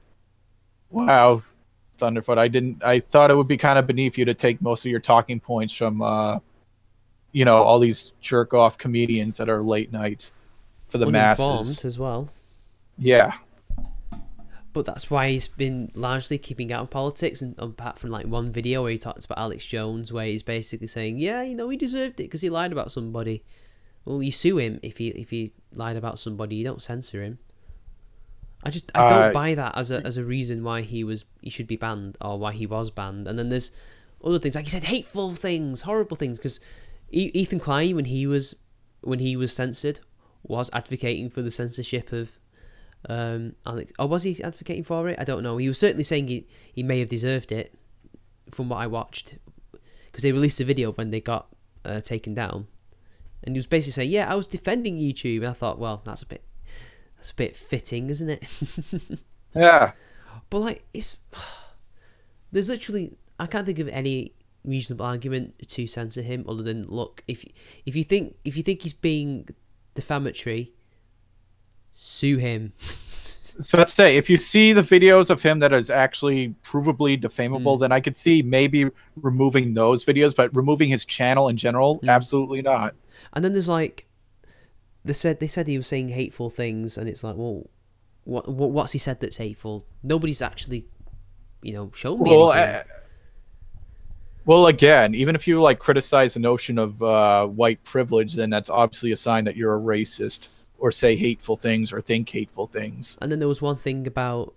wow, Thunderfoot, I thought it would be kind of beneath you to take most of your talking points from you know, all these jerk off comedians that are late night for the masses as well. Yeah, but that's why he's been largely keeping out of politics, and apart from like one video where he talks about Alex Jones, where he's basically saying, yeah, you know, he deserved it because he lied about somebody. Well, you sue him if he lied about somebody. You don't censor him. I don't buy that as a reason why he should be banned, or why he was banned. And then there's other things, like you said, hateful things, horrible things, because Ethan Klein, when he was censored, was advocating for the censorship of Alex. Or was he advocating for it? I don't know. He was certainly saying he may have deserved it, from what I watched, because they released a video when they got taken down, and he was basically saying, "Yeah, I was defending YouTube." And I thought, well, that's a bit fitting, isn't it? Yeah. But like, there's literally, I can't think of any reasonable argument to censor him other than, look, if you think he's being defamatory, sue him. So let's say, if you see the videos of him that is actually provably defamable, then I could see maybe removing those videos, but removing his channel in general, absolutely not. And then there's like, they said he was saying hateful things, and it's like, well, what's he said that's hateful? Nobody's actually, shown me anything. Well, again, even if you like criticize the notion of white privilege, then that's obviously a sign that you're a racist, or say hateful things, or think hateful things. And then there was one thing about,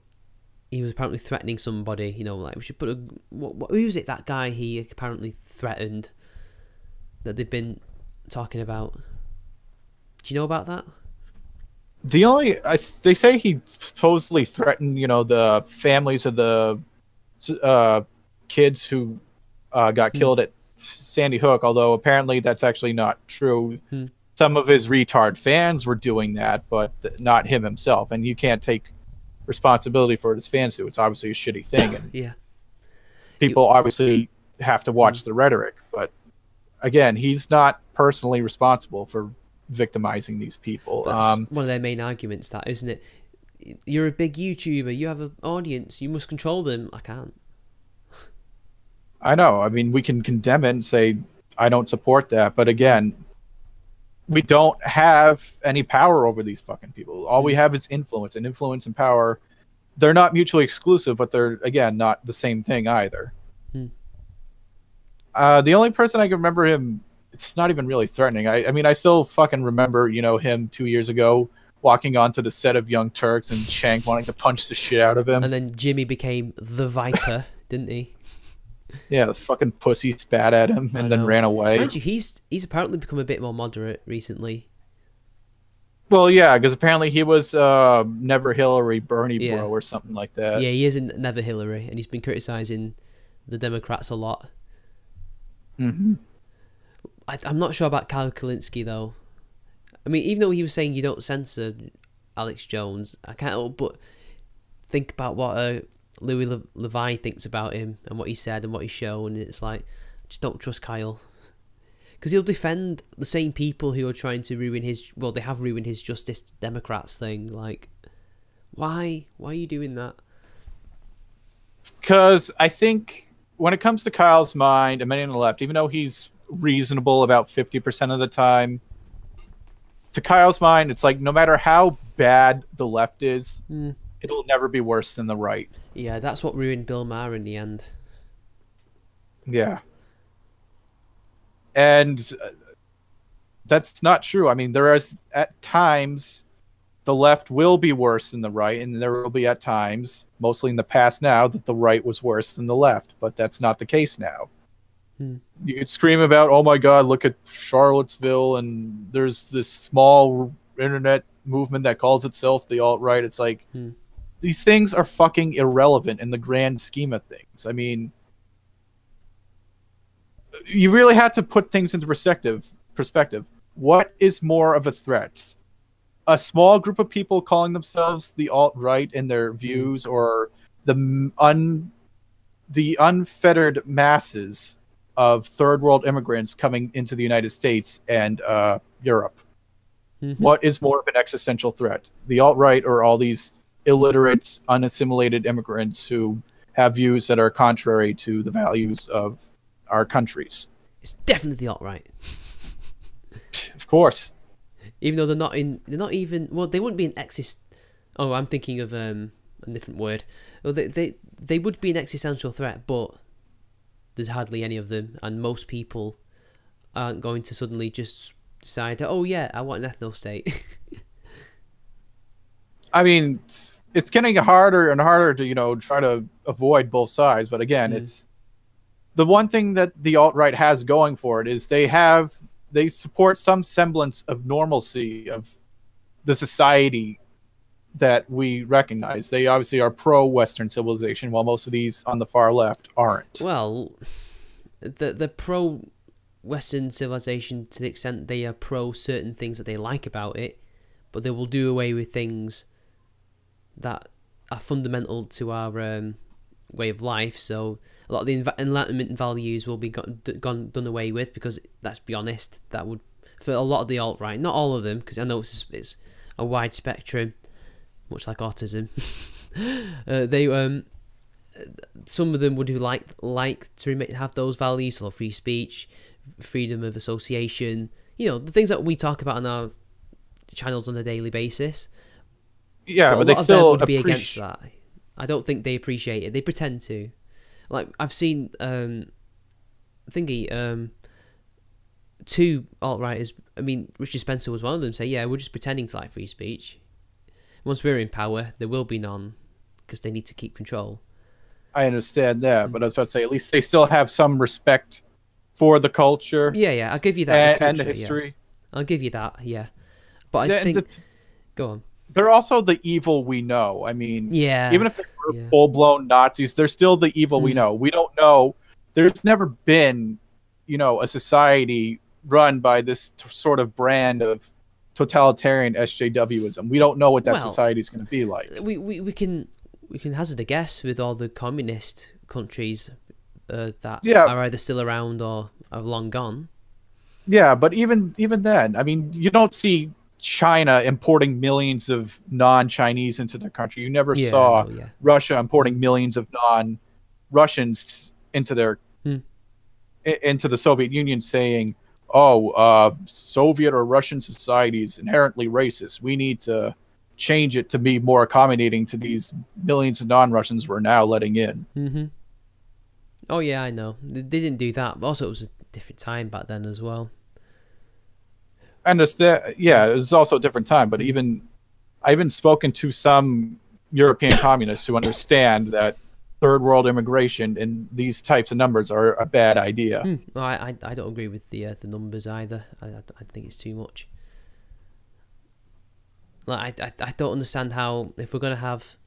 he was apparently threatening somebody, like, we should put who was it, that guy he apparently threatened, that they've been talking about? Do you know about that? They say he supposedly threatened, the families of the kids who got killed at Sandy Hook, although apparently that's actually not true. Some of his retard fans were doing that, but not him himself. And you can't take responsibility for what his fans do. It's obviously a shitty thing. And yeah. People obviously have to watch the rhetoric. But again, he's not personally responsible for victimizing these people. That's one of their main arguments, that, isn't it? You're a big YouTuber. You have an audience. You must control them. I can't. I know. I mean, we can condemn it and say, I don't support that. But again, we don't have any power over these fucking people. All we have is influence, and influence and power, they're not mutually exclusive, but they're, again, not the same thing either. The only person I can remember him, it's not even really threatening. I mean, I still fucking remember, him 2 years ago walking onto the set of Young Turks and Shank wanting to punch the shit out of him. And then Jimmy became the Viper, didn't he? Yeah, the fucking pussy spat at him and then ran away. Mind you, he's apparently become a bit more moderate recently. Well, yeah, because apparently he was Never Hillary, Bernie bro or something like that. Yeah, he isn't Never Hillary, and he's been criticizing the Democrats a lot. I'm not sure about Kyle Kalinske, though. I mean, even though he was saying you don't censor Alex Jones, I can't help but think about what Louis Levi thinks about him and what he said and what he showed, and it's like, I just don't trust Kyle, because he'll defend the same people who are trying to ruin his, well, they have ruined his Justice Democrats thing. Like, why are you doing that? Because I think when it comes to Kyle's mind, and many on the left, even though he's reasonable about 50% of the time, to Kyle's mind, it's like, no matter how bad the left is, it'll never be worse than the right. Yeah, that's what ruined Bill Maher in the end. Yeah. And that's not true. I mean, there is, at times, the left will be worse than the right, and there will be at times, mostly in the past now, that the right was worse than the left, but that's not the case now. You could scream about, oh my god, look at Charlottesville, and there's this small internet movement that calls itself the alt-right. It's like, these things are fucking irrelevant in the grand scheme of things. I mean, you really have to put things into perspective. What is more of a threat? A small group of people calling themselves the alt-right in their views, or the unfettered masses of third world immigrants coming into the United States and Europe? What is more of an existential threat? The alt-right, or all these illiterate, unassimilated immigrants who have views that are contrary to the values of our countries? It's definitely the alt-right. Of course. Even though they're not even, well, they wouldn't be an oh, I'm thinking of a different word. Well, they would be an existential threat, but there's hardly any of them, and most people aren't going to suddenly just decide, oh yeah, I want an ethno-state. I mean, it's getting harder and harder to, try to avoid both sides, but again, it's the one thing that the alt-right has going for it is they support some semblance of normalcy of the society that we recognize. They obviously are pro-Western civilization, while most of these on the far left aren't. Well, the pro-Western civilization to the extent they are pro certain things that they like about it, but they will do away with things that are fundamental to our way of life. So a lot of the Enlightenment values will be done away with, because let's be honest, that would, for a lot of the alt-right, not all of them, because I know it's a wide spectrum, much like autism. Some of them would like to have those values, so free speech, freedom of association, the things that we talk about on our channels on a daily basis. Yeah, but they still would be against that. I don't think they appreciate it. They pretend to. Like, I've seen two alt-righters, I mean, Richard Spencer was one of them, say, yeah, we're just pretending to like free speech. Once we're in power, there will be none, because they need to keep control. I understand that, but I was about to say, at least they still have some respect for the culture. Yeah, I'll give you that. And the history. Yeah. I'll give you that, yeah. But I think... Go on. They're also the evil we know. I mean, even if they're full-blown Nazis, they're still the evil we know. We don't know. There's never been, a society run by this sort of brand of totalitarian SJWism. We don't know what that society is going to be like. We can hazard a guess with all the communist countries that are either still around or are long gone. Yeah, but even then, I mean, you don't see China importing millions of non-Chinese into their country. You never saw Russia importing millions of non-Russians into their into the Soviet Union, saying, Soviet or Russian society is inherently racist. We need to change it to be more accommodating to these millions of non-Russians we're now letting in. Mm-hmm. Oh, yeah, I know. They didn't do that. But also, it was a different time back then as well. I understand. Yeah, it was also a different time. But I've even spoken to some European communists who understand that third world immigration in these types of numbers are a bad idea. No, I don't agree with the numbers either. I think it's too much. Like, I don't understand how, if we're going to have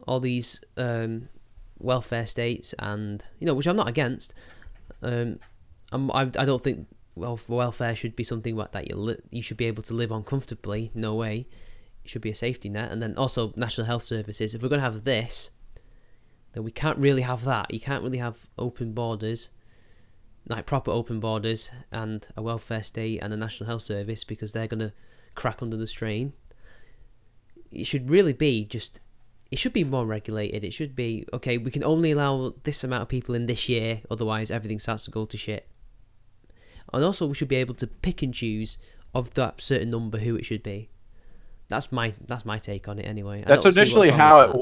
all these welfare states, and which I'm not against, I don't think welfare should be something that you should be able to live on comfortably. No way. It should be a safety net. And then also national health services. If we're going to have this, then we can't really have that. You can't really have open borders, like proper open borders, and a welfare state and a national health service, because they're going to crack under the strain. It should really be it should be more regulated. It should be, okay, we can only allow this amount of people in this year, otherwise everything starts to go to shit. And also, we should be able to pick and choose of that certain number who it should be. That's my take on it anyway. That's initially how it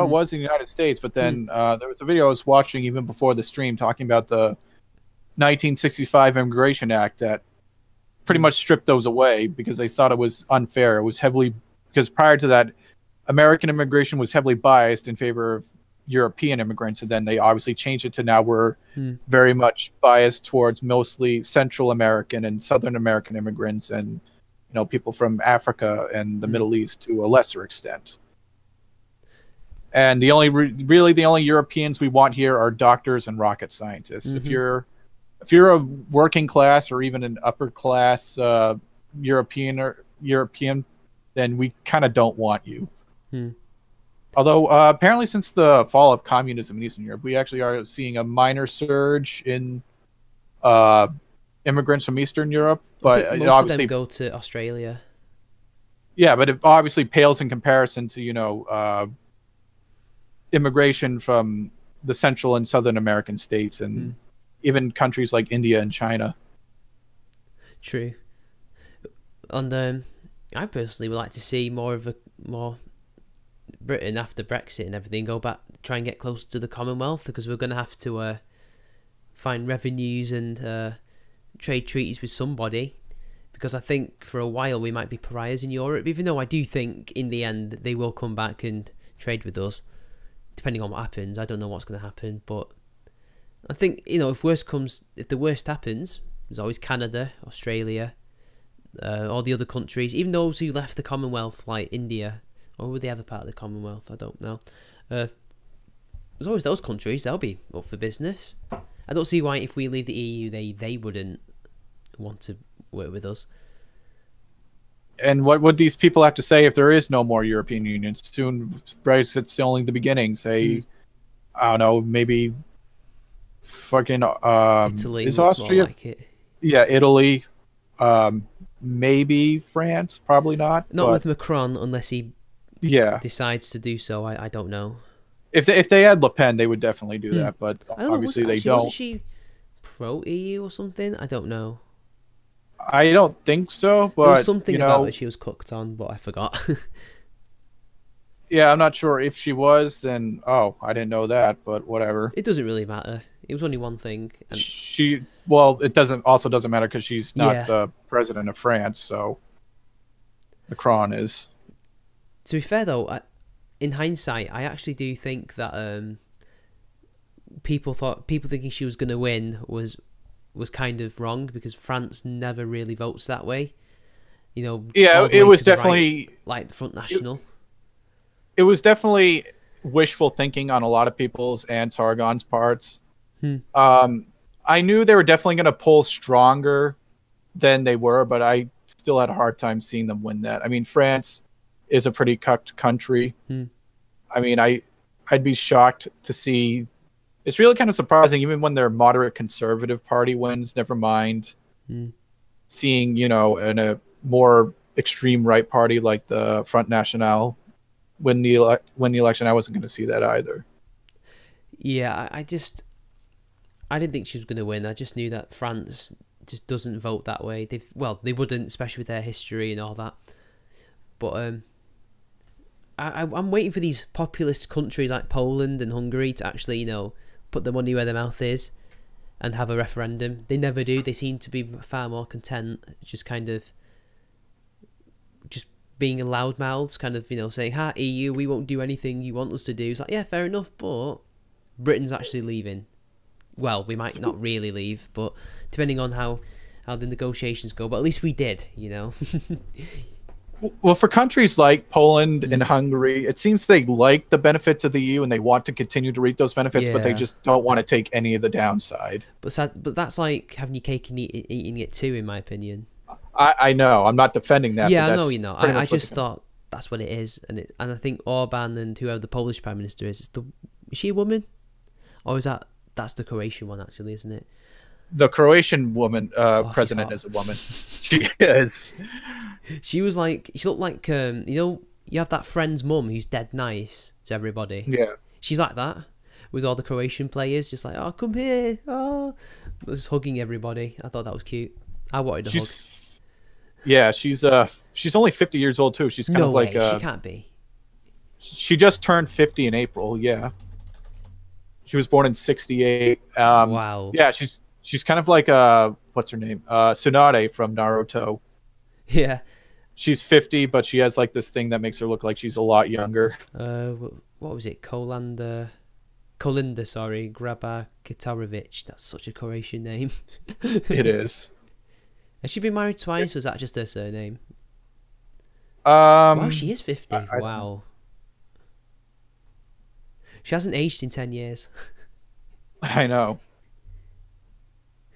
was in the United States, but then there was a video I was watching even before the stream talking about the 1965 Immigration Act that pretty much stripped those away because they thought it was unfair. It was because prior to that, American immigration was heavily biased in favor of European immigrants, and then they obviously changed it to now we're very much biased towards mostly Central American and Southern American immigrants, and people from Africa and the Middle East to a lesser extent. And the only Europeans we want here are doctors and rocket scientists. If you're a working class or even an upper class European, then we kind of don't want you. Although apparently since the fall of communism in Eastern Europe, we actually are seeing a minor surge in immigrants from Eastern Europe. But most obviously of them go to Australia. Yeah, but it obviously pales in comparison to immigration from the Central and Southern American states and even countries like India and China. True. And I personally would like to see more Britain after Brexit and everything go back, try and get closer to the Commonwealth, because we're going to have to find revenues and trade treaties with somebody, because I think for a while we might be pariahs in Europe, even though I do think in the end they will come back and trade with us, depending on what happens. I don't know what's going to happen, but I think, you know, if the worst happens, there's always Canada, Australia, all the other countries, even those who left the Commonwealth, like India, or were they ever part of the Commonwealth? I don't know. There's always those countries, they'll be up for business. I don't see why if we leave the EU, they wouldn't want to work with us. And what would these people have to say if there is no more European Union? Soon, Brexit's only the beginning. Say, I don't know, maybe fucking Italy is looks Austria? More like it. Yeah, Italy. Maybe France. Probably not. Not with Macron, unless he decides to do so. I don't know. If they had Le Pen, they would definitely do that. But obviously they don't. Wasn't she pro EU or something? I don't know. I don't think so, but there was something about it she was cooked on, but I forgot. Yeah, I'm not sure if she was. Then I didn't know that, but whatever. It doesn't really matter. It was only one thing. And it doesn't matter because she's not the president of France, so Macron is. To be fair though, in hindsight, I actually do think that people thinking she was going to win was kind of wrong, because France never really votes that way. You know. Yeah, it was definitely right, like the Front National. It was definitely wishful thinking on a lot of people's and Sargon's parts. I knew they were definitely going to pull stronger than they were, but I still had a hard time seeing them win that. I mean, France is a pretty cucked country. I mean, I'd be shocked to see. It's really kind of surprising, even when their moderate conservative party wins. Never mind seeing, in a more extreme right party like the Front National win the election. I wasn't going to see that either. Yeah, I didn't think she was going to win. I just knew that France just doesn't vote that way. They wouldn't, especially with their history and all that. But I'm waiting for these populist countries like Poland and Hungary to actually, put their money where their mouth is and have a referendum. They never do. They seem to be far more content, just kind of just being a loudmouths, kind of, saying, "Ha, EU, we won't do anything you want us to do." It's like, yeah, fair enough, but Britain's actually leaving. Well, we might not really leave, but depending on how the negotiations go, but at least we did, Well, for countries like Poland and Hungary, it seems they like the benefits of the EU and they want to continue to reap those benefits, but they just don't want to take any of the downside. But that's like having your cake and eating it too, in my opinion. I know. I'm not defending that. Yeah, I know, I just thought that's what it is. And I think Orban and whoever the Polish Prime Minister is she a woman? Or that's the Croatian one, actually, isn't it? The Croatian woman president is a woman. She is. She looked like you have that friend's mum who's dead nice to everybody. Yeah. She's like that with all the Croatian players, just like, "Oh, come here." Oh, just hugging everybody. I thought that was cute. I wanted a hug. Yeah, she's only 50 years old too. She's kind of like she can't be. She just turned 50 in April, yeah. She was born in 68. Wow. Yeah, she's kind of like what's her name? Tsunade from Naruto. Yeah. She's 50, but she has like this thing that makes her look like she's a lot younger. What was it? Kolinda, sorry, Graba Kitarovic. That's such a Croatian name. It is. Has she been married twice, or is that just her surname? Wow, she is 50. Wow. She hasn't aged in 10 years. I know.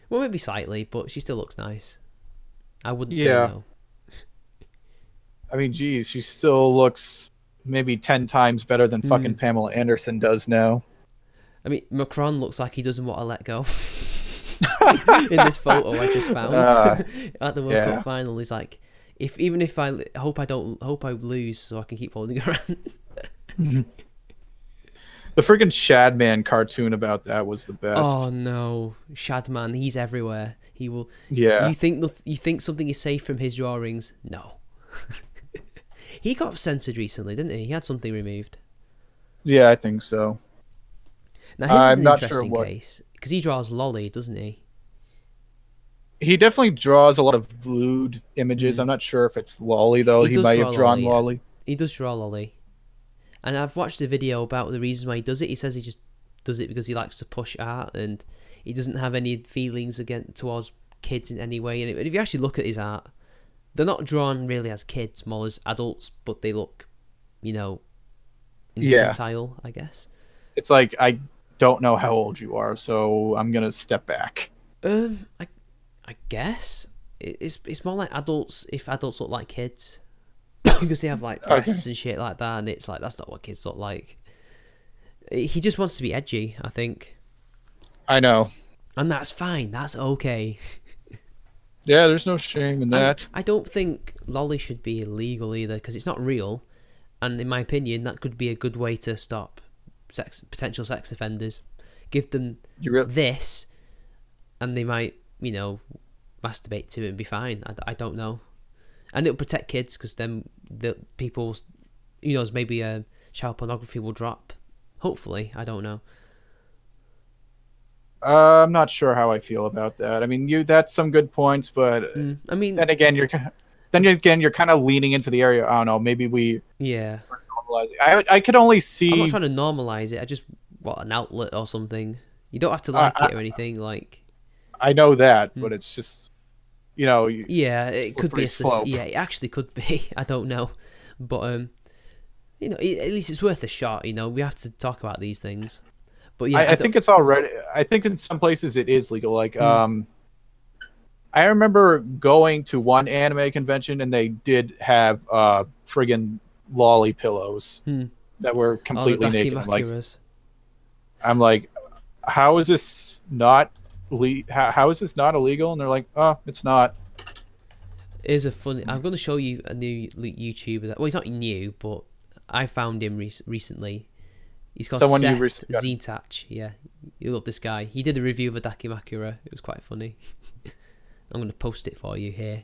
Well, maybe slightly, but she still looks nice. I wouldn't say no. I mean, geez, she still looks maybe 10 times better than fucking Pamela Anderson does now. I mean, Macron looks like he doesn't want to let go. In this photo I just found at the World Cup final, he's like, even if I hope I lose so I can keep holding her hand. The friggin' Shadman cartoon about that was the best. Oh no, Shadman, he's everywhere. He will. Yeah. You think something is safe from his drawings? No. He got censored recently, didn't he? He had something removed. Yeah, I think so. Now his is an interesting case because he draws lolly, doesn't he? He definitely draws a lot of lewd images. I'm not sure if it's lolly though. He might have drawn lolly. He does draw lolly. And I've watched a video about the reasons why he does it. He says he just does it because he likes to push art, and he doesn't have any feelings towards kids in any way. And if you actually look at his art, they're not drawn really as kids, more as adults, but they look, you know, infantile, I guess. It's like, I don't know how old you are, so I'm gonna step back. I guess it's more like adults, if adults look like kids, because they have like breasts and shit like that, and it's like, that's not what kids look like. He just wants to be edgy, I think. I know, and that's fine. That's okay. Yeah, there's no shame in that. I don't think lolly should be illegal either, because it's not real, and in my opinion, that could be a good way to stop potential sex offenders. Give them this, and they might, you know, masturbate to it and be fine. I don't know, and it'll protect kids, because then the people, you know, maybe child pornography will drop. Hopefully, I don't know. I'm not sure how I feel about that. I mean, that's some good points, but I mean, then again, you're kind of leaning into the area. I don't know. Maybe we normalize it. I could only see. I'm not trying to normalize it. I just want an outlet or something. You don't have to like it or anything. Like, I know that, but it's just, you know. Yeah, it could be a slope. Yeah, it actually could be. I don't know, but you know, at least it's worth a shot. You know, we have to talk about these things. But yeah, I think it's already. I think in some places it is legal. Like, I remember going to one anime convention and they did have friggin' lolly pillows that were completely naked. I'm like, how is this not? How is this not illegal? And they're like, oh, it's not. Here's a funny. I'm going to show you a new YouTuber. Well, he's not new, but I found him recently. He's called Someone Seth Zetach. Yeah, you love this guy. He did a review of a Dakimakura. It was quite funny. I'm going to post it for you here.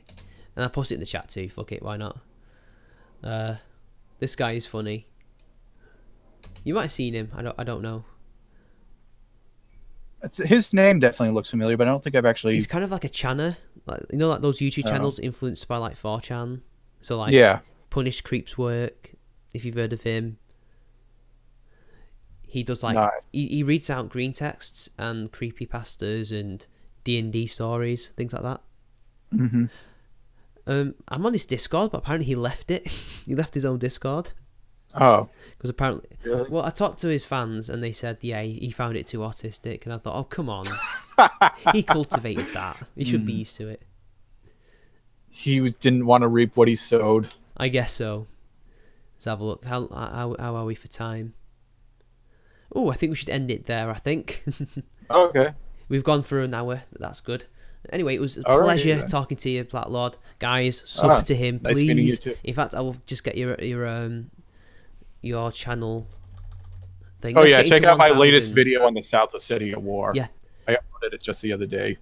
And I'll post it in the chat too. Fuck it, why not? This guy is funny. You might have seen him. I don't know. His name definitely looks familiar, but I don't think I've actually... He's kind of like a channer. Like, you know, like those YouTube channels influenced by like 4chan. So like Punished Creeps Work, if you've heard of him. He does like he reads out green texts and creepypastas and D&D stories, things like that. I'm on his Discord, but apparently he left it. He left his own Discord. Oh, because apparently, well, I talked to his fans and they said, yeah, he found it too autistic, and I thought, oh, come on, he cultivated that. He should be used to it. He didn't want to reap what he sowed. I guess so. Let's have a look. How are we for time? Oh, I think we should end it there, I think. Okay. We've gone for an hour. That's good. Anyway, it was a pleasure talking to you, Black Lord. Guys, sub to him, please. Nice meeting you too. In fact, I will just get your channel thing. Oh, yeah, check out my latest video on the South Ossetia War. Yeah. I uploaded it just the other day.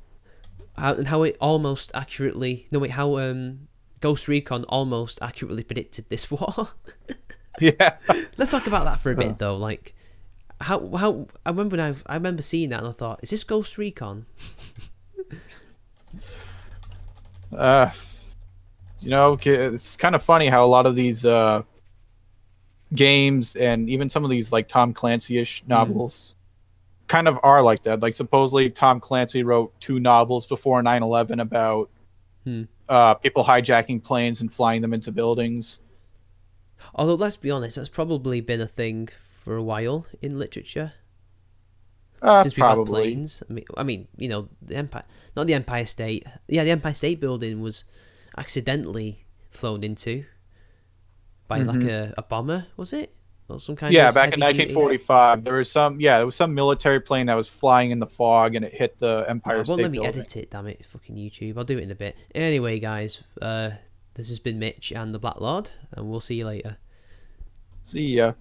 How it almost accurately... No, wait, how Ghost Recon almost accurately predicted this war. Yeah. Let's talk about that for a bit, though. Like... How I remember seeing that and I thought, is this Ghost Recon? You know, it's kind of funny how a lot of these games and even some of these like Tom Clancy-ish novels kind of are like that. Like supposedly Tom Clancy wrote 2 novels before 9/11 about people hijacking planes and flying them into buildings. Although let's be honest, that's probably been a thing for a while in literature. Since we've had planes. I mean, you know, the Empire, not the Empire State. Yeah, the Empire State Building was accidentally flown into by like a bomber, was it? Or some kind of back in 1945, there was some military plane that was flying in the fog and it hit the Empire State Building. Won't let me edit it, damn it, fucking YouTube. I'll do it in a bit. Anyway, guys, this has been Mitch and the Black Lord, and we'll see you later. See ya.